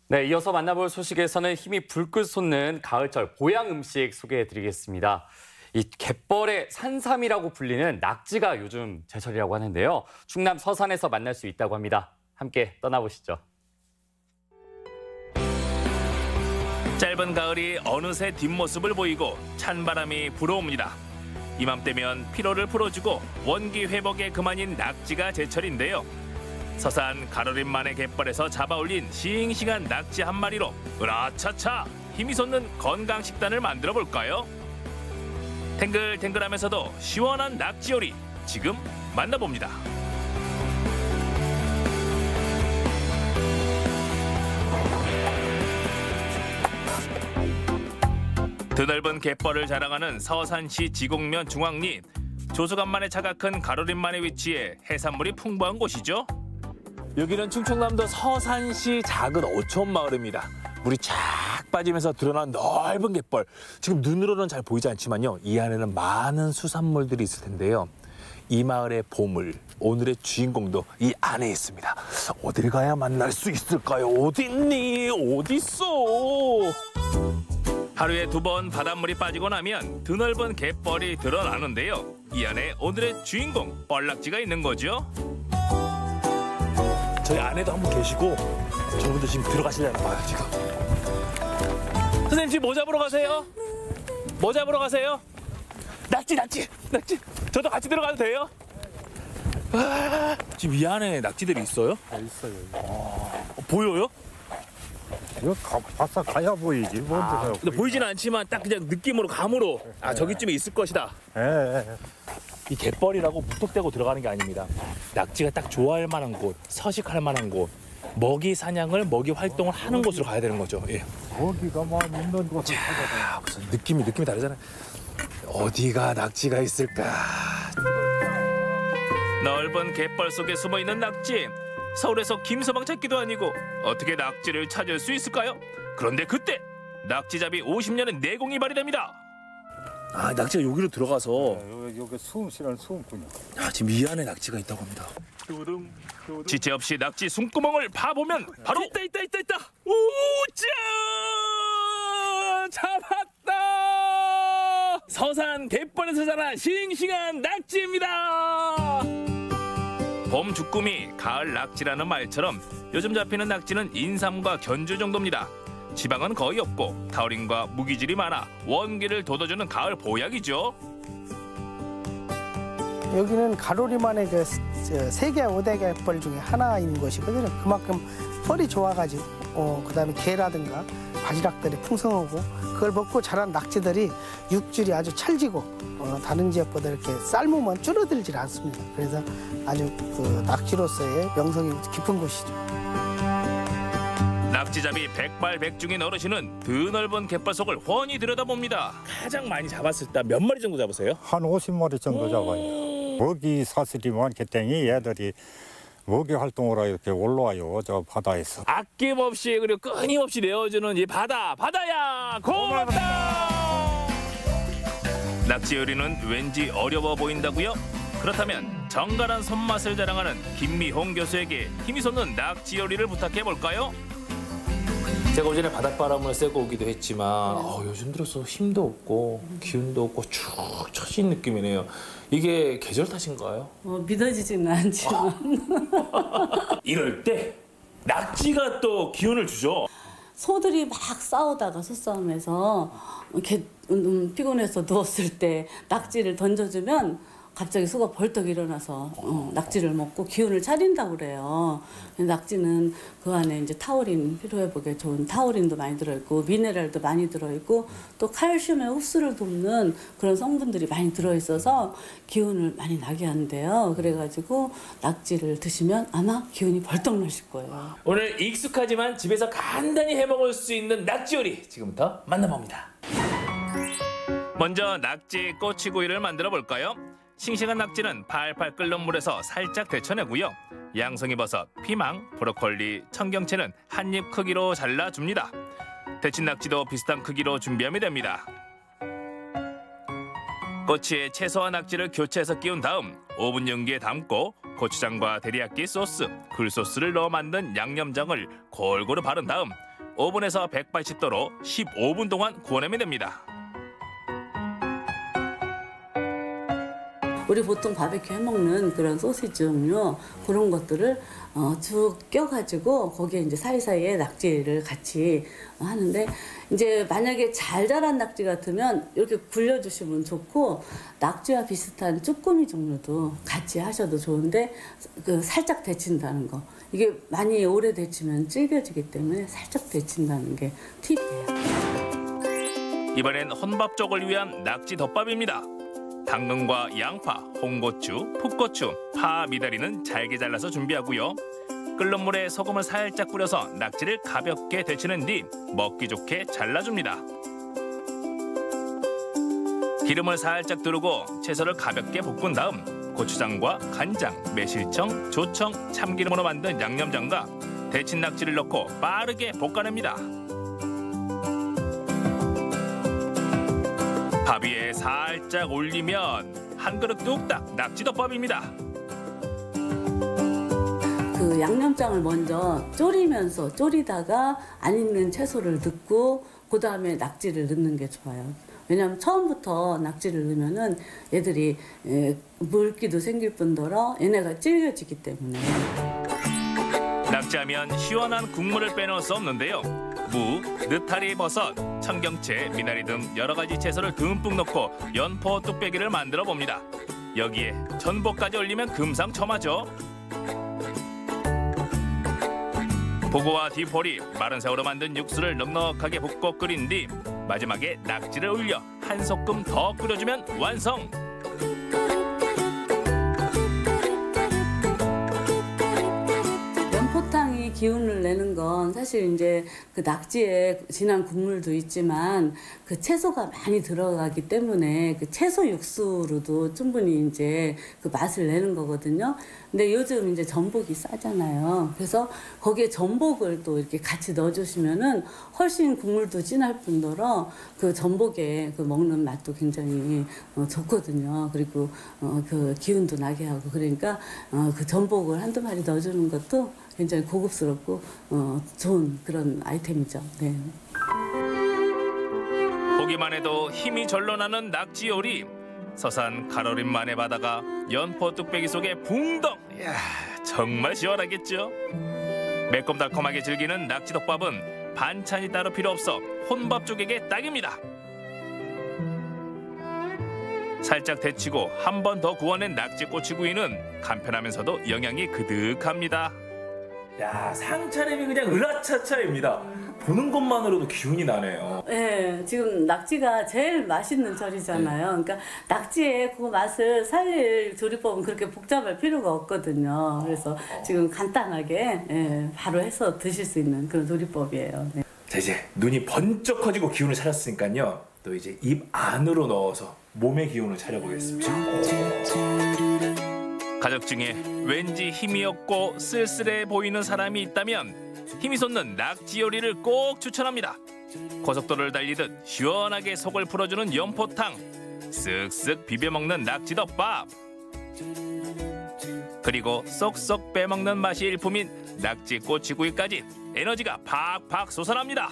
네, 이어서 만나볼 소식에서는 힘이 불끈 솟는 가을철 보양 음식 소개해드리겠습니다. 이 갯벌의 산삼이라고 불리는 낙지가 요즘 제철이라고 하는데요. 충남 서산에서 만날 수 있다고 합니다. 함께 떠나보시죠. 짧은 가을이 어느새 뒷모습을 보이고 찬바람이 불어옵니다. 이맘때면 피로를 풀어주고 원기 회복에 그만인 낙지가 제철인데요. 서산 가로림만의 갯벌에서 잡아올린 싱싱한 낙지 한 마리로 으라차차 힘이 솟는 건강 식단을 만들어 볼까요? 탱글탱글하면서도 시원한 낙지 요리 지금 만나봅니다. 드넓은 갯벌을 자랑하는 서산시 지곡면 중앙리. 조수간만에 차가 큰 가로림만에 위치해 해산물이 풍부한 곳이죠. 여기는 충청남도 서산시 작은 어촌마을입니다. 물이 쫙 빠지면서 드러난 넓은 갯벌. 지금 눈으로는 잘 보이지 않지만요. 이 안에는 많은 수산물들이 있을 텐데요. 이 마을의 보물, 오늘의 주인공도 이 안에 있습니다. 어딜 가야 만날 수 있을까요? 어딨니? 어딨어? 하루에 2번 바닷물이 빠지고 나면 드넓은 갯벌이 드러나는데요. 이 안에 오늘의 주인공 뻘낙지가 있는 거죠. 저희 안에도 한분 계시고 저분들 지금 들어가시려나 봐요, 지금. 선생님 지금 뭐 잡으러 가세요? 뭐 잡으러 가세요? 낙지. 저도 같이 들어가도 돼요? 와, 지금 이 안에 낙지들이 있어요? 네, 있어요. 보여요? 이거 바싹 가야 보이지. 근데 보이지는 않지만 딱 그냥 느낌으로 감으로 저기쯤에 있을 것이다. 이 갯벌이라고 무턱대고 들어가는 게 아닙니다. 낙지가 딱 좋아할 만한 곳, 서식할 만한 곳, 먹이 사냥을, 먹이 활동을 하는 곳으로 가야 되는 거죠. 예. 먹이가 많이 있는 곳을 찾아가. 무슨 느낌이 다르잖아요. 어디가 낙지가 있을까? 넓은 갯벌 속에 숨어있는 낙지. 서울에서 김서방 찾기도 아니고 어떻게 낙지를 찾을 수 있을까요? 그런데 그때 낙지잡이 50년의 내공이 발휘됩니다. 낙지가 여기로 들어가서 여기 숨쉬는 숨꾼이야. 지금 이 안에 낙지가 있다고 합니다. 지체 없이 낙지 숨구멍을 파보면 바로 있다. 오짜! 잡았다! 서산 갯벌에서 자란 싱싱한 낙지입니다. 봄 주꾸미, 가을 낙지라는 말처럼 요즘 잡히는 낙지는 인삼과 견주 정도입니다. 지방은 거의 없고 타우린과 무기질이 많아 원기를 돋워주는 가을 보약이죠. 여기는 가로리만의 그 세계 5대 갯벌 중에 하나인 곳이거든요. 그만큼 뻘이 좋아가지고 그다음에 게라든가 바지락들이 풍성하고 그걸 먹고 자란 낙지들이 육질이 아주 찰지고 다른 지역보다 이렇게 삶으면 줄어들질 않습니다. 그래서 아주 그 낙지로서의 명성이 깊은 곳이죠. 낙지잡이 백발백중인 어르신은 드넓은 갯벌 속을 훤히 들여다봅니다. 가장 많이 잡았을 때 몇 마리 정도 잡으세요? 한 50마리 정도 잡아요. 먹이 사슬이 많기 때문에 얘들이 먹이 활동으로 이렇게 올라와요. 저 바다에서. 아낌없이 그리고 끊임없이 내어주는 이 바다야 고맙다. 낙지 요리는 왠지 어려워 보인다고요? 그렇다면 정갈한 손맛을 자랑하는 김미홍 교수에게 힘이 솟는 낙지 요리를 부탁해 볼까요? 제가 오전에 바닷바람을 쐬고 오기도 했지만 요즘 들어서 힘도 없고 기운도 없고 축 처진 느낌이네요. 이게 계절 탓인가요? 믿어지지는 않지만 이럴 때 낙지가 또 기운을 주죠. 소들이 막 싸우다가 소싸움에서 이렇게 피곤해서 누웠을 때 낙지를 던져주면 갑자기 소가 벌떡 일어나서 낙지를 먹고 기운을 차린다고 그래요. 낙지는 그 안에 이제 타우린, 피로회복에 좋은 타우린도 많이 들어있고 미네랄도 많이 들어있고 또 칼슘의 흡수를 돕는 그런 성분들이 많이 들어있어서 기운을 많이 나게 한대요. 그래가지고 낙지를 드시면 아마 기운이 벌떡 나실 거예요. 오늘 익숙하지만 집에서 간단히 해먹을 수 있는 낙지 요리 지금부터 만나봅니다. 먼저 낙지 꼬치구이를 만들어 볼까요? 싱싱한 낙지는 팔팔 끓는 물에서 살짝 데쳐내고요. 양송이버섯, 피망, 브로콜리, 청경채는 한입 크기로 잘라줍니다. 데친 낙지도 비슷한 크기로 준비하면 됩니다. 꼬치에 채소와 낙지를 교체해서 끼운 다음 오븐 용기에 담고 고추장과 데리야끼 소스, 굴소스를 넣어 만든 양념장을 골고루 바른 다음 오븐에서 180도로 15분 동안 구워내면 됩니다. 우리 보통 바베큐 해먹는 그런 소시지 종류 그런 것들을 쭉 껴가지고 거기에 이제 사이사이에 낙지를 같이 하는데 이제 만약에 잘 자란 낙지 같으면 이렇게 굴려주시면 좋고 낙지와 비슷한 쭈꾸미 종류도 같이 하셔도 좋은데 그 살짝 데친다는 거 이게 많이 오래 데치면 질겨지기 때문에 살짝 데친다는 게 팁이에요. 이번엔 혼밥 쪽을 위한 낙지 덮밥입니다. 당근과 양파, 홍고추, 풋고추, 파, 미다리는 잘게 잘라서 준비하고요. 끓는 물에 소금을 살짝 뿌려서 낙지를 가볍게 데치는 뒤 먹기 좋게 잘라줍니다. 기름을 살짝 두르고 채소를 가볍게 볶은 다음 고추장과 간장, 매실청, 조청, 참기름으로 만든 양념장과 데친 낙지를 넣고 빠르게 볶아냅니다. 밥 위에 살짝 올리면 한 그릇 뚝딱 낙지덮밥입니다. 그 양념장을 먼저 졸이다가 안 익는 채소를 넣고 그 다음에 낙지를 넣는 게 좋아요. 왜냐하면 처음부터 낙지를 넣으면은 얘들이 물기도 생길 뿐더러 얘네가 질겨지기 때문에. 낙지하면 시원한 국물을 빼놓을 수 없는데요. 무, 느타리 버섯, 청경채, 미나리 등 여러 가지 채소를 듬뿍 넣고 연포 뚝배기를 만들어 봅니다. 여기에 전복까지 올리면 금상첨화죠. 보고와 디포리, 마른 새우로 만든 육수를 넉넉하게 붓고 끓인 뒤 마지막에 낙지를 올려 한 소끔 더 끓여주면 완성! 연포탕이 기운을 내는 건 사실 이제 그 낙지에 진한 국물도 있지만 그 채소가 많이 들어가기 때문에 그 채소 육수로도 충분히 이제 그 맛을 내는 거거든요. 근데 요즘 이제 전복이 싸잖아요. 그래서 거기에 전복을 또 이렇게 같이 넣어주시면은 훨씬 국물도 진할 뿐더러 그 전복에 그 먹는 맛도 굉장히 좋거든요. 그리고 그 기운도 나게 하고 그러니까 그 전복을 한두 마리 넣어주는 것도 굉장히 고급스럽고 좋은 그런 아이템이죠. 네. 보기만 해도 힘이 절로 나는 낙지 요리. 서산 가로림만의 바다가 연포 뚝배기 속에 붕덩. 이야, 정말 시원하겠죠? 매콤달콤하게 즐기는 낙지덮밥은 반찬이 따로 필요 없어 혼밥 쪽에게 딱입니다. 살짝 데치고 한 번 더 구워낸 낙지 꼬치구이는 간편하면서도 영양이 그득합니다. 야, 상차림이 그냥 으라차차입니다. 보는 것만으로도 기운이 나네요. 네, 지금 낙지가 제일 맛있는 절이잖아요. 그러니까 낙지의 그 맛을 살릴 조리법은 그렇게 복잡할 필요가 없거든요. 그래서 지금 간단하게 바로 해서 드실 수 있는 그런 조리법이에요. 네. 자, 이제 눈이 번쩍 커지고 기운을 차렸으니까요. 또 이제 입 안으로 넣어서 몸의 기운을 차려보겠습니다. 가족 중에 왠지 힘이 없고 쓸쓸해 보이는 사람이 있다면 힘이 솟는 낙지 요리를 꼭 추천합니다. 고속도로를 달리듯 시원하게 속을 풀어주는 연포탕, 쓱쓱 비벼먹는 낙지덮밥, 그리고 쏙쏙 빼먹는 맛이 일품인 낙지 꼬치구이까지 에너지가 팍팍 솟아납니다.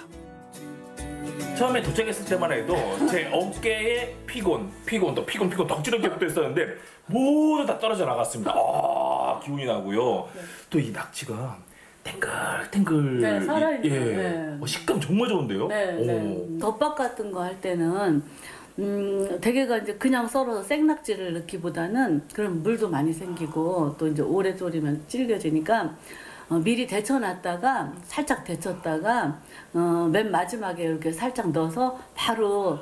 처음에 도착했을 때만 해도 제 어깨에 피곤 또 덕지덕지 했었는데 모두 다 떨어져 나갔습니다. 기운이 나고요. 또 이 낙지가 탱글탱글. 네, 살아있죠. 예. 네. 식감 정말 좋은데요? 네. 덮밥 같은 거 할 때는 대개가 이제 그냥 썰어서 생낙지를 넣기보다는 그럼 물도 많이 생기고 또 이제 오래 졸이면 질겨지니까 미리 데쳐놨다가 살짝 데쳤다가 맨 마지막에 이렇게 살짝 넣어서 바로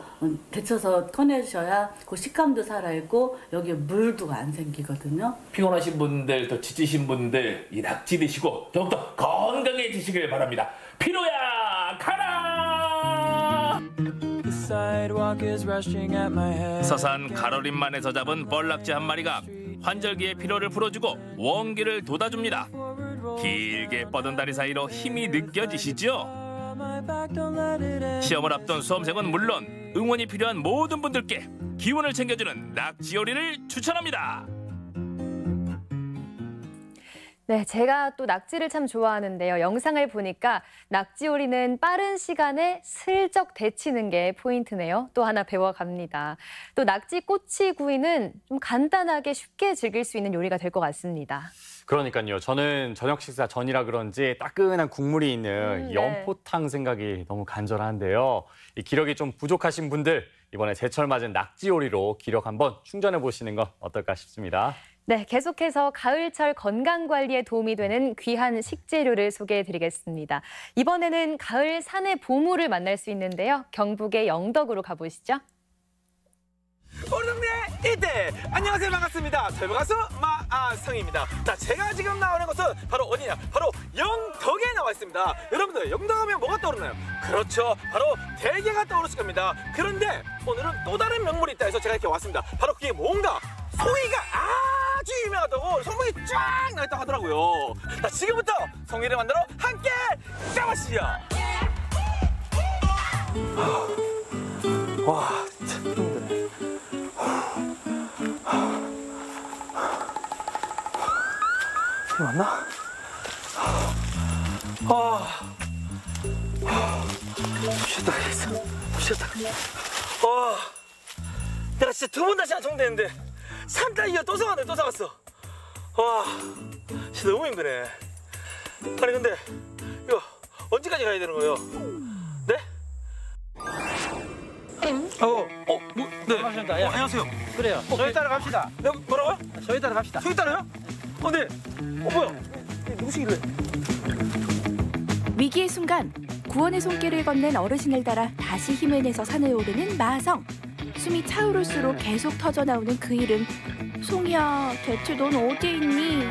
데쳐서 꺼내셔야 그 식감도 살아있고 여기에 물도 안 생기거든요. 피곤하신 분들, 또 지치신 분들 이 낙지 드시고 더욱더 건강해지시길 바랍니다. 피로야 가라! 서산 가로림만에서 잡은 뻘낙지 한 마리가 환절기의 피로를 풀어주고 원기를 돋아줍니다. 길게 뻗은 다리 사이로 힘이 느껴지시죠? 시험을 앞둔 수험생은 물론 응원이 필요한 모든 분들께 기운을 챙겨주는 낙지요리를 추천합니다. 네, 제가 또 낙지를 참 좋아하는데요. 영상을 보니까 낙지요리는 빠른 시간에 슬쩍 데치는 게 포인트네요. 또 하나 배워갑니다. 또 낙지 꼬치구이는 좀 간단하게 쉽게 즐길 수 있는 요리가 될 것 같습니다. 그러니까요. 저는 저녁 식사 전이라 그런지 따끈한 국물이 있는 네. 연포탕 생각이 너무 간절한데요. 이 기력이 좀 부족하신 분들 이번에 제철 맞은 낙지 요리로 기력 한번 충전해 보시는 건 어떨까 싶습니다. 네, 계속해서 가을철 건강관리에 도움이 되는 귀한 식재료를 소개해드리겠습니다. 이번에는 가을 산의 보물을 만날 수 있는데요. 경북의 영덕으로 가보시죠. 우리 동네 이대 안녕하세요, 반갑습니다. 저희 가수 마아성입니다. 자, 제가 지금 나오는 곳은 바로 어디냐? 바로 영덕에 나와 있습니다. 여러분들 영덕하면 뭐가 떠오르나요? 그렇죠, 바로 대게가 떠오르실 겁니다. 그런데 오늘은 또 다른 명물이 있다 해서 제가 이렇게 왔습니다. 바로 그게 뭔가? 송이가 아주 유명하다고 소문이 쫙 나있다고 하더라고요. 자, 지금부터 송이를 만나러 함께 가보시죠. 와, 진짜 힘드네. 이거 맞나? 쉬었다 가겠어. 쉬었다. 내가 진짜 두 번 다시 안정되는데 3달 이어 또 사왔네, 또 사왔어. 와, 진짜 너무 힘드네. 아니 근데 이거 언제까지 가야 되는 거예요? 네? 네. 반갑습니다. 예. 안녕하세요. 그래요. 소위 따라 갑시다. 네, 뭐라고요? 소위 따라 갑시다. 소위 따라요? 네. 뭐야? 누구시길래? 위기의 순간 구원의 손길을 건넨 어르신을 따라 다시 힘을 내서 산을 오르는 마성. 숨이 차오를수록 계속 터져나오는 그 이름. 송이야, 대체 넌 어디에 있니?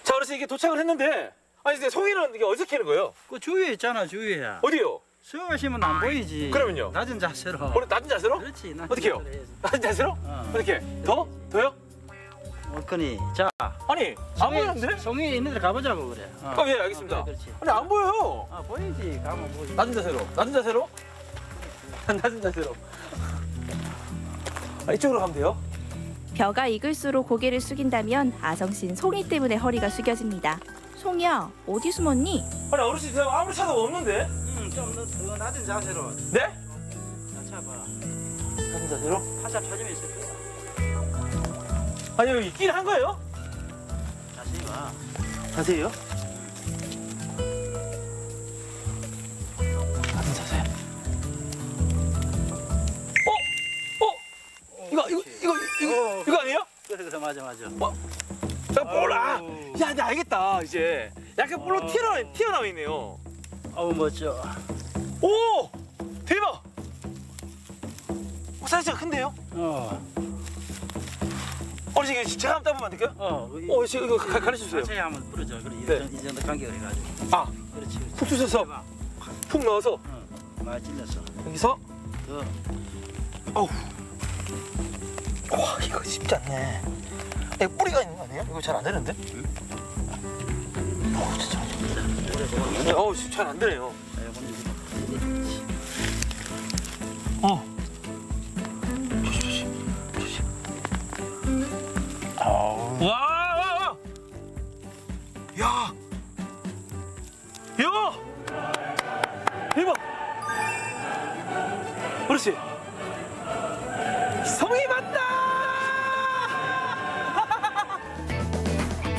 자, 어르신 이게 도착을 했는데, 아니 근데 송이는 이게 어디서 캐는 거예요? 그 주위에 있잖아, 주위에. 어디요? 수영하시면 안 보이지. 그러면요? 낮은 자세로. 낮은 자세로? 그렇지. 어떻게 해요? 낮은 자세로? 어떻게? 더요? 어떠니? 자. 아니, 안 보이는데? 송이 있는 데 가보자고 그래. 예, 알겠습니다. 그렇지. 아니, 안 보여요. 보이지. 가면 보이지. 낮은 자세로. 낮은 자세로? 낮은 자세로. 이쪽으로 가면 돼요? 벼가 익을수록 고개를 숙인다면 아성 씨는 송이 때문에 허리가 숙여집니다. 송이야, 어디 숨었니? 아니, 어르신 제가 아무리 찾아도 없는데? 좀 더 낮은 자세로. 네? 자, 잡아. 낮은 자세로? 한참 찾으면 있을 거야. 아니, 여기 있긴 한 거예요? 자세히 봐. 자세히요? 낮은 자세. 이거 아니에요? 그래, 맞아. 자, 볼, 야, 근데 알겠다, 이제. 약간 볼로 튀어나와 있네요. 어우, 멋져. 오! 대박! 사이즈가 큰데요? 어르신, 이거 제가 한번 따보면 안 될까요? 지금 이거 가르쳐주세요. 자세히 한번 뿌려줘. 그래, 이 정도 간격을 해가지고. 그렇지. 푹 주셔서, 푹 넣어서. 많이 찔렸어. 여기서. 더. 와, 이거 쉽지 않네. 이거 뿌리가 있는 거 아니에요? 이거 잘 안 되는데? 진짜. 잘 안 되네요. 조심. 와! 야! 대박! 그렇지. 송이 맞다!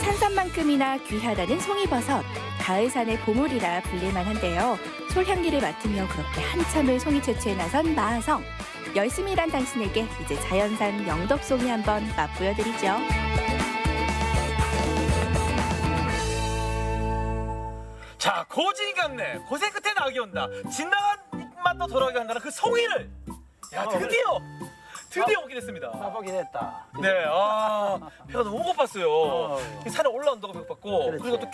산삼만큼이나 귀하다는 송이버섯. 가을산의 보물이라 불릴만 한데요. 솔향기를 맡으며 그렇게 한참을 송이 채취에 나선 마성. 열심히 일한 당신에게 이제 자연산 영덕송이 한번 맛보여드리죠. 자, 고진 같네. 고생 끝에 낙이 온다. 진나간 입맛도 돌아오게 한다는 그 송이를. 야, 드디어 오게 됐습니다. 맛보게 됐다. 네, 배가 너무 고팠어요. 산에 올라온다고 배고팠고, 그리고 또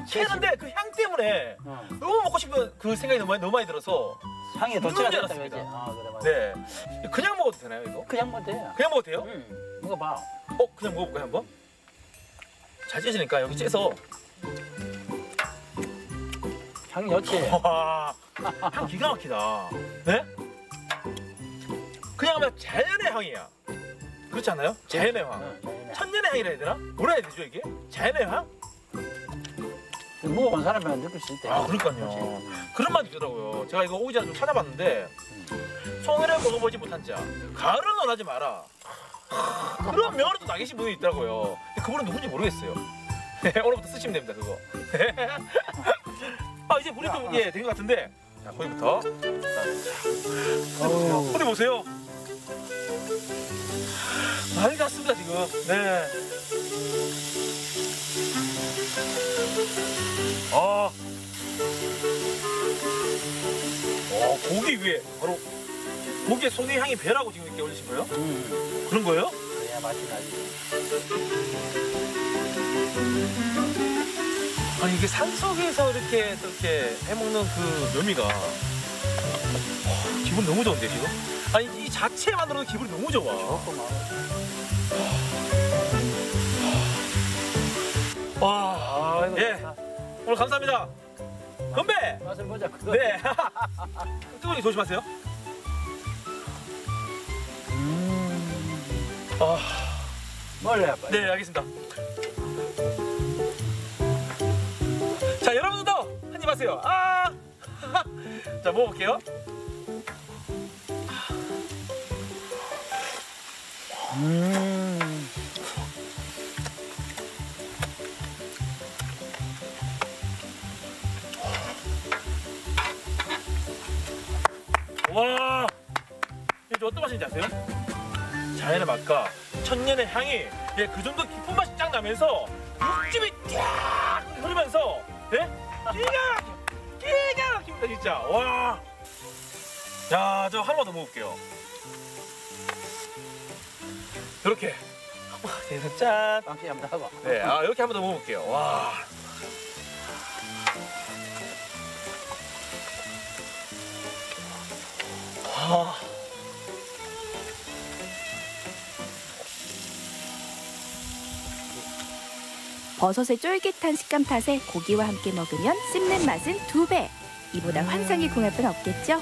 캐는데 그 향 때문에 너무 먹고 싶은 그 생각이 너무 많이 들어서 향이 도체가 됐다, 그지? 그래, 맞아. 네. 그냥 먹어도 되나요, 이거? 그냥 먹어도 돼요. 그냥 먹어도 돼요? 먹어봐. 그냥 먹어볼까요, 한번? 잘 째지니까 여기 째서. 향이 좋지? 와, 향 기가 막히다. 네? 그냥 하면 자연의 향이야. 그렇지 않아요? 자연의 향. 천년의 향이라 해야 되나? 뭐라 해야 되죠, 이게? 자연의 향? 먹어본 사람이면 느낄 수 있대. 그러니까요. 그런 말이 있더라고요. 제가 이거 오기 전에 좀 찾아봤는데, 송이를 먹어보지 못한 자, 가을은 원하지 마라. 그런 명언을 또 남기신 분이 있더라고요. 근데 그분은 누군지 모르겠어요. 오늘부터 쓰시면 됩니다, 그거. 이제 물이 좀 된 것 같은데, 자, 거기부터. 어디 보세요. 많이 갔습니다, 지금. 네. 고기 위에 바로 고기에 송이 향이 배라고 지금 이렇게 올리신 거예요? 그런 거예요? 그래야 맛이 나지. 아니 이게 산속에서 이렇게 해먹는 그 묘미가 기분 너무 좋은데 지금? 아니 이 자체만으로도 기분이 너무 좋아. 와, 예, 오늘 감사합니다. 건배! 맛을 보자. 네. 뜨거우니 조심하세요. 몰래. 네, 알겠습니다. 자, 여러분들도 한입 하세요. 자, 먹어볼게요. 와, 이게 어떤 맛인지 아세요? 자연의 맛과 천년의 향이 그 정도 깊은 맛이 쫙 나면서 육즙이 쫙 흐르면서 기가 막힙니다 진짜. 와, 야, 저 하나만 더 먹을게요. 이렇게 짠. 빵집 한번 하고. 네, 이렇게 한번 더 먹어볼게요. 와. 버섯의 쫄깃한 식감 탓에 고기와 함께 먹으면 씹는 맛은 2배. 이보다 환상의 궁합은 없겠죠?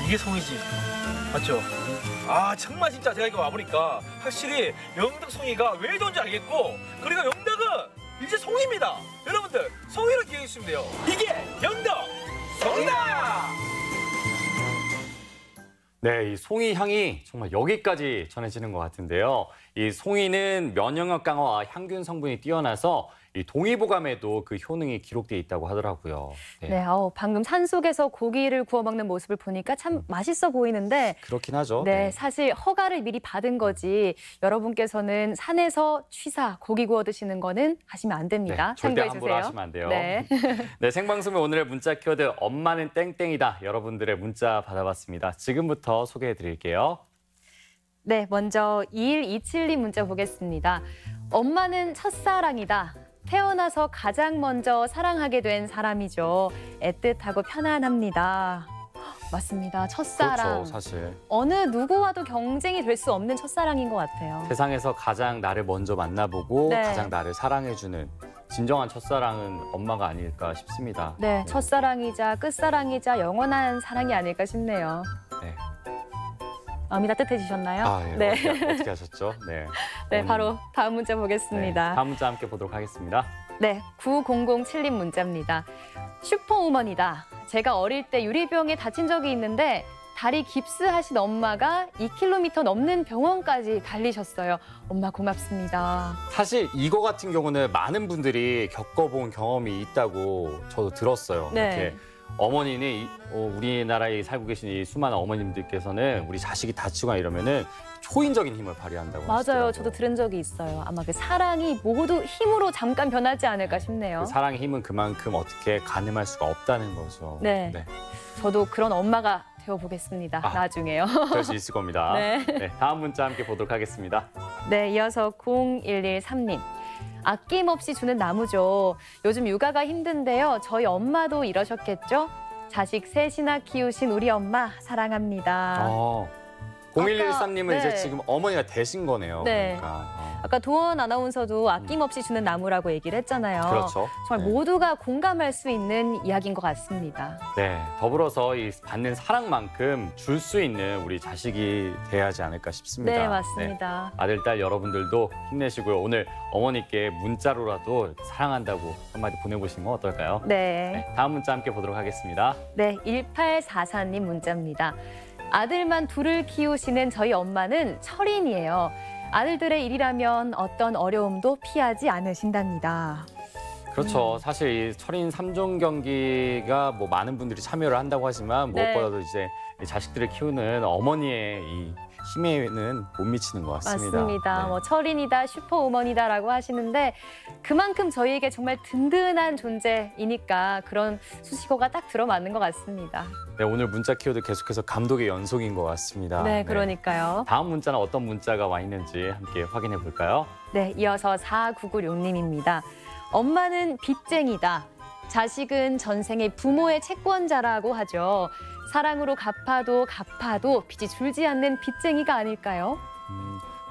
이게 송이지. 맞죠? 정말 진짜 제가 이거 와보니까 확실히 영덕 송이가 왜 좋은지 알겠고, 그리고 영덕은 이제 송이입니다. 여러분들 송이를 기억해 주시면 돼요. 이게 영덕 송이다. 네, 이 송이 향이 정말 여기까지 전해지는 것 같은데요. 이 송이는 면역력 강화와 향균 성분이 뛰어나서 이 동의보감에도 그 효능이 기록돼 있다고 하더라고요. 네, 방금 산속에서 고기를 구워 먹는 모습을 보니까 참 맛있어 보이는데 그렇긴 하죠. 네, 사실 허가를 미리 받은 거지 여러분께서는 산에서 취사, 고기 구워 드시는 거는 하시면 안 됩니다. 네, 절대 참고해 함부로 주세요. 하시면 안 돼요. 네. 네, 생방송의 오늘의 문자 키워드 엄마는 땡땡이다. 여러분들의 문자 받아봤습니다. 지금부터 소개해 드릴게요. 네, 먼저 2127님 문자 보겠습니다. 엄마는 첫사랑이다. 태어나서 가장 먼저 사랑하게 된 사람이죠. 애틋하고 편안합니다. 맞습니다. 첫사랑. 그렇죠, 사실. 어느 누구와도 경쟁이 될 수 없는 첫사랑인 것 같아요. 세상에서 가장 나를 먼저 만나보고 네. 가장 나를 사랑해주는 진정한 첫사랑은 엄마가 아닐까 싶습니다. 네, 첫사랑이자 끝사랑이자 영원한 사랑이 아닐까 싶네요. 네. 마음이 따뜻해지셨나요? 예. 네. 어떻게 하셨죠? 네. 네, 바로 다음 문자 보겠습니다. 네, 다음 문자 함께 보도록 하겠습니다. 네, 9007님 문자입니다. 슈퍼우먼이다. 제가 어릴 때 유리병에 다친 적이 있는데 다리 깁스하신 엄마가 2km 넘는 병원까지 달리셨어요. 엄마 고맙습니다. 사실 이거 같은 경우는 많은 분들이 겪어본 경험이 있다고 저도 들었어요. 네. 이렇게 어머니는 우리나라에 살고 계신 이 수많은 어머님들께서는 우리 자식이 다치거나 이러면은 초인적인 힘을 발휘한다고 맞아요. 하시더라고요. 저도 들은 적이 있어요. 아마 그 사랑이 모두 힘으로 잠깐 변하지 않을까 싶네요. 그 사랑의 힘은 그만큼 어떻게 가늠할 수가 없다는 거죠. 네. 저도 그런 엄마가 되어보겠습니다. 나중에요. 그럴 수 있을 겁니다. 네. 다음 문자 함께 보도록 하겠습니다. 네, 이어서 0113님. 아낌없이 주는 나무죠. 요즘 육아가 힘든데요. 저희 엄마도 이러셨겠죠? 자식 셋이나 키우신 우리 엄마 사랑합니다. 0113님은 이제 지금 어머니가 되신 거네요. 네. 그러니까. 아까 도원 아나운서도 아낌없이 주는 나무라고 얘기를 했잖아요. 그렇죠. 정말 모두가 공감할 수 있는 이야기인 것 같습니다. 네, 더불어서 이 받는 사랑만큼 줄 수 있는 우리 자식이 돼야지 않을까 싶습니다. 네, 맞습니다. 아들, 딸 여러분들도 힘내시고요. 오늘 어머니께 문자로라도 사랑한다고 한마디 보내보시는 건 어떨까요? 네. 다음 문자 함께 보도록 하겠습니다. 네, 1844님 문자입니다. 아들만 둘을 키우시는 저희 엄마는 철인이에요. 아들들의 일이라면 어떤 어려움도 피하지 않으신답니다. 그렇죠. 사실 이 철인 3종 경기가 뭐 많은 분들이 참여를 한다고 하지만 무엇보다도 이제 이 자식들을 키우는 어머니의 이 힘에는 못 미치는 것 같습니다. 맞습니다. 뭐 철인이다, 슈퍼우먼이다라고 하시는데 그만큼 저희에게 정말 든든한 존재이니까 그런 수식어가 딱 들어맞는 것 같습니다. 네, 오늘 문자 키워드 계속해서 감독의 연속인 것 같습니다. 네, 그러니까요. 다음 문자는 어떤 문자가 와 있는지 함께 확인해 볼까요? 네, 이어서 4996님입니다. 엄마는 빚쟁이다. 자식은 전생의 부모의 채권자라고 하죠. 사랑으로 갚아도 빚이 줄지 않는 빚쟁이가 아닐까요?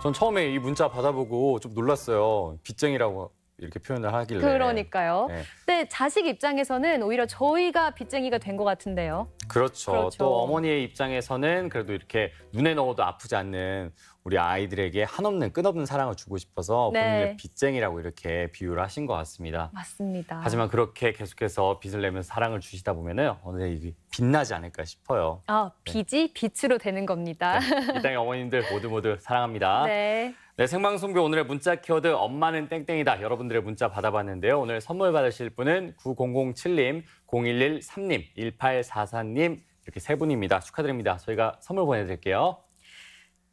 전 처음에 이 문자 받아보고 좀 놀랐어요. 빚쟁이라고 이렇게 표현을 하길래. 그러니까요. 네. 근데 자식 입장에서는 오히려 저희가 빚쟁이가 된 것 같은데요. 그렇죠. 또 어머니의 입장에서는 그래도 이렇게 눈에 넣어도 아프지 않는 우리 아이들에게 한없는 끝없는 사랑을 주고 싶어서 본인을 빚쟁이라고 이렇게 비유를 하신 것 같습니다. 맞습니다. 하지만 그렇게 계속해서 빚을 내면서 사랑을 주시다 보면은 어느새 이게 빛나지 않을까 싶어요. 빚이 빛으로 되는 겁니다. 이 땅의 어머님들 모두 사랑합니다. 네. 네, 생방송비 오늘의 문자 키워드 엄마는 땡땡이다. 여러분들의 문자 받아봤는데요. 오늘 선물 받으실 분은 9007님, 0113님, 1844님 이렇게 세 분입니다. 축하드립니다. 저희가 선물 보내드릴게요.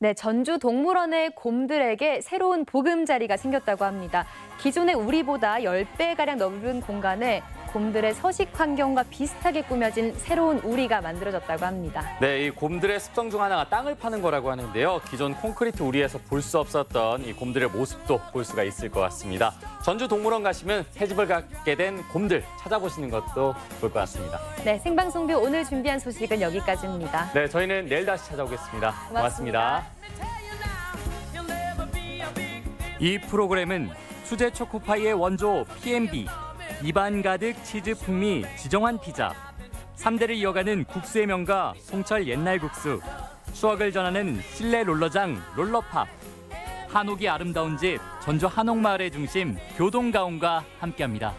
네, 전주 동물원의 곰들에게 새로운 보금자리가 생겼다고 합니다. 기존의 우리보다 10배가량 넓은 공간에 곰들의 서식 환경과 비슷하게 꾸며진 새로운 우리가 만들어졌다고 합니다. 네, 이 곰들의 습성 중 하나가 땅을 파는 거라고 하는데요. 기존 콘크리트 우리에서 볼 수 없었던 이 곰들의 모습도 볼 수가 있을 것 같습니다. 전주 동물원 가시면 새 집을 갖게 된 곰들 찾아보시는 것도 좋을 것 같습니다. 네, 생방송비 오늘 준비한 소식은 여기까지입니다. 네, 저희는 내일 다시 찾아오겠습니다. 고맙습니다. 이 프로그램은 수제 초코파이의 원조 P&B, 입안 가득 치즈 풍미 지정환 피자, 3대를 이어가는 국수의 명가 송철 옛날 국수, 추억을 전하는 실내 롤러장 롤러팝, 한옥이 아름다운 집 전주 한옥마을의 중심 교동가온과 함께합니다.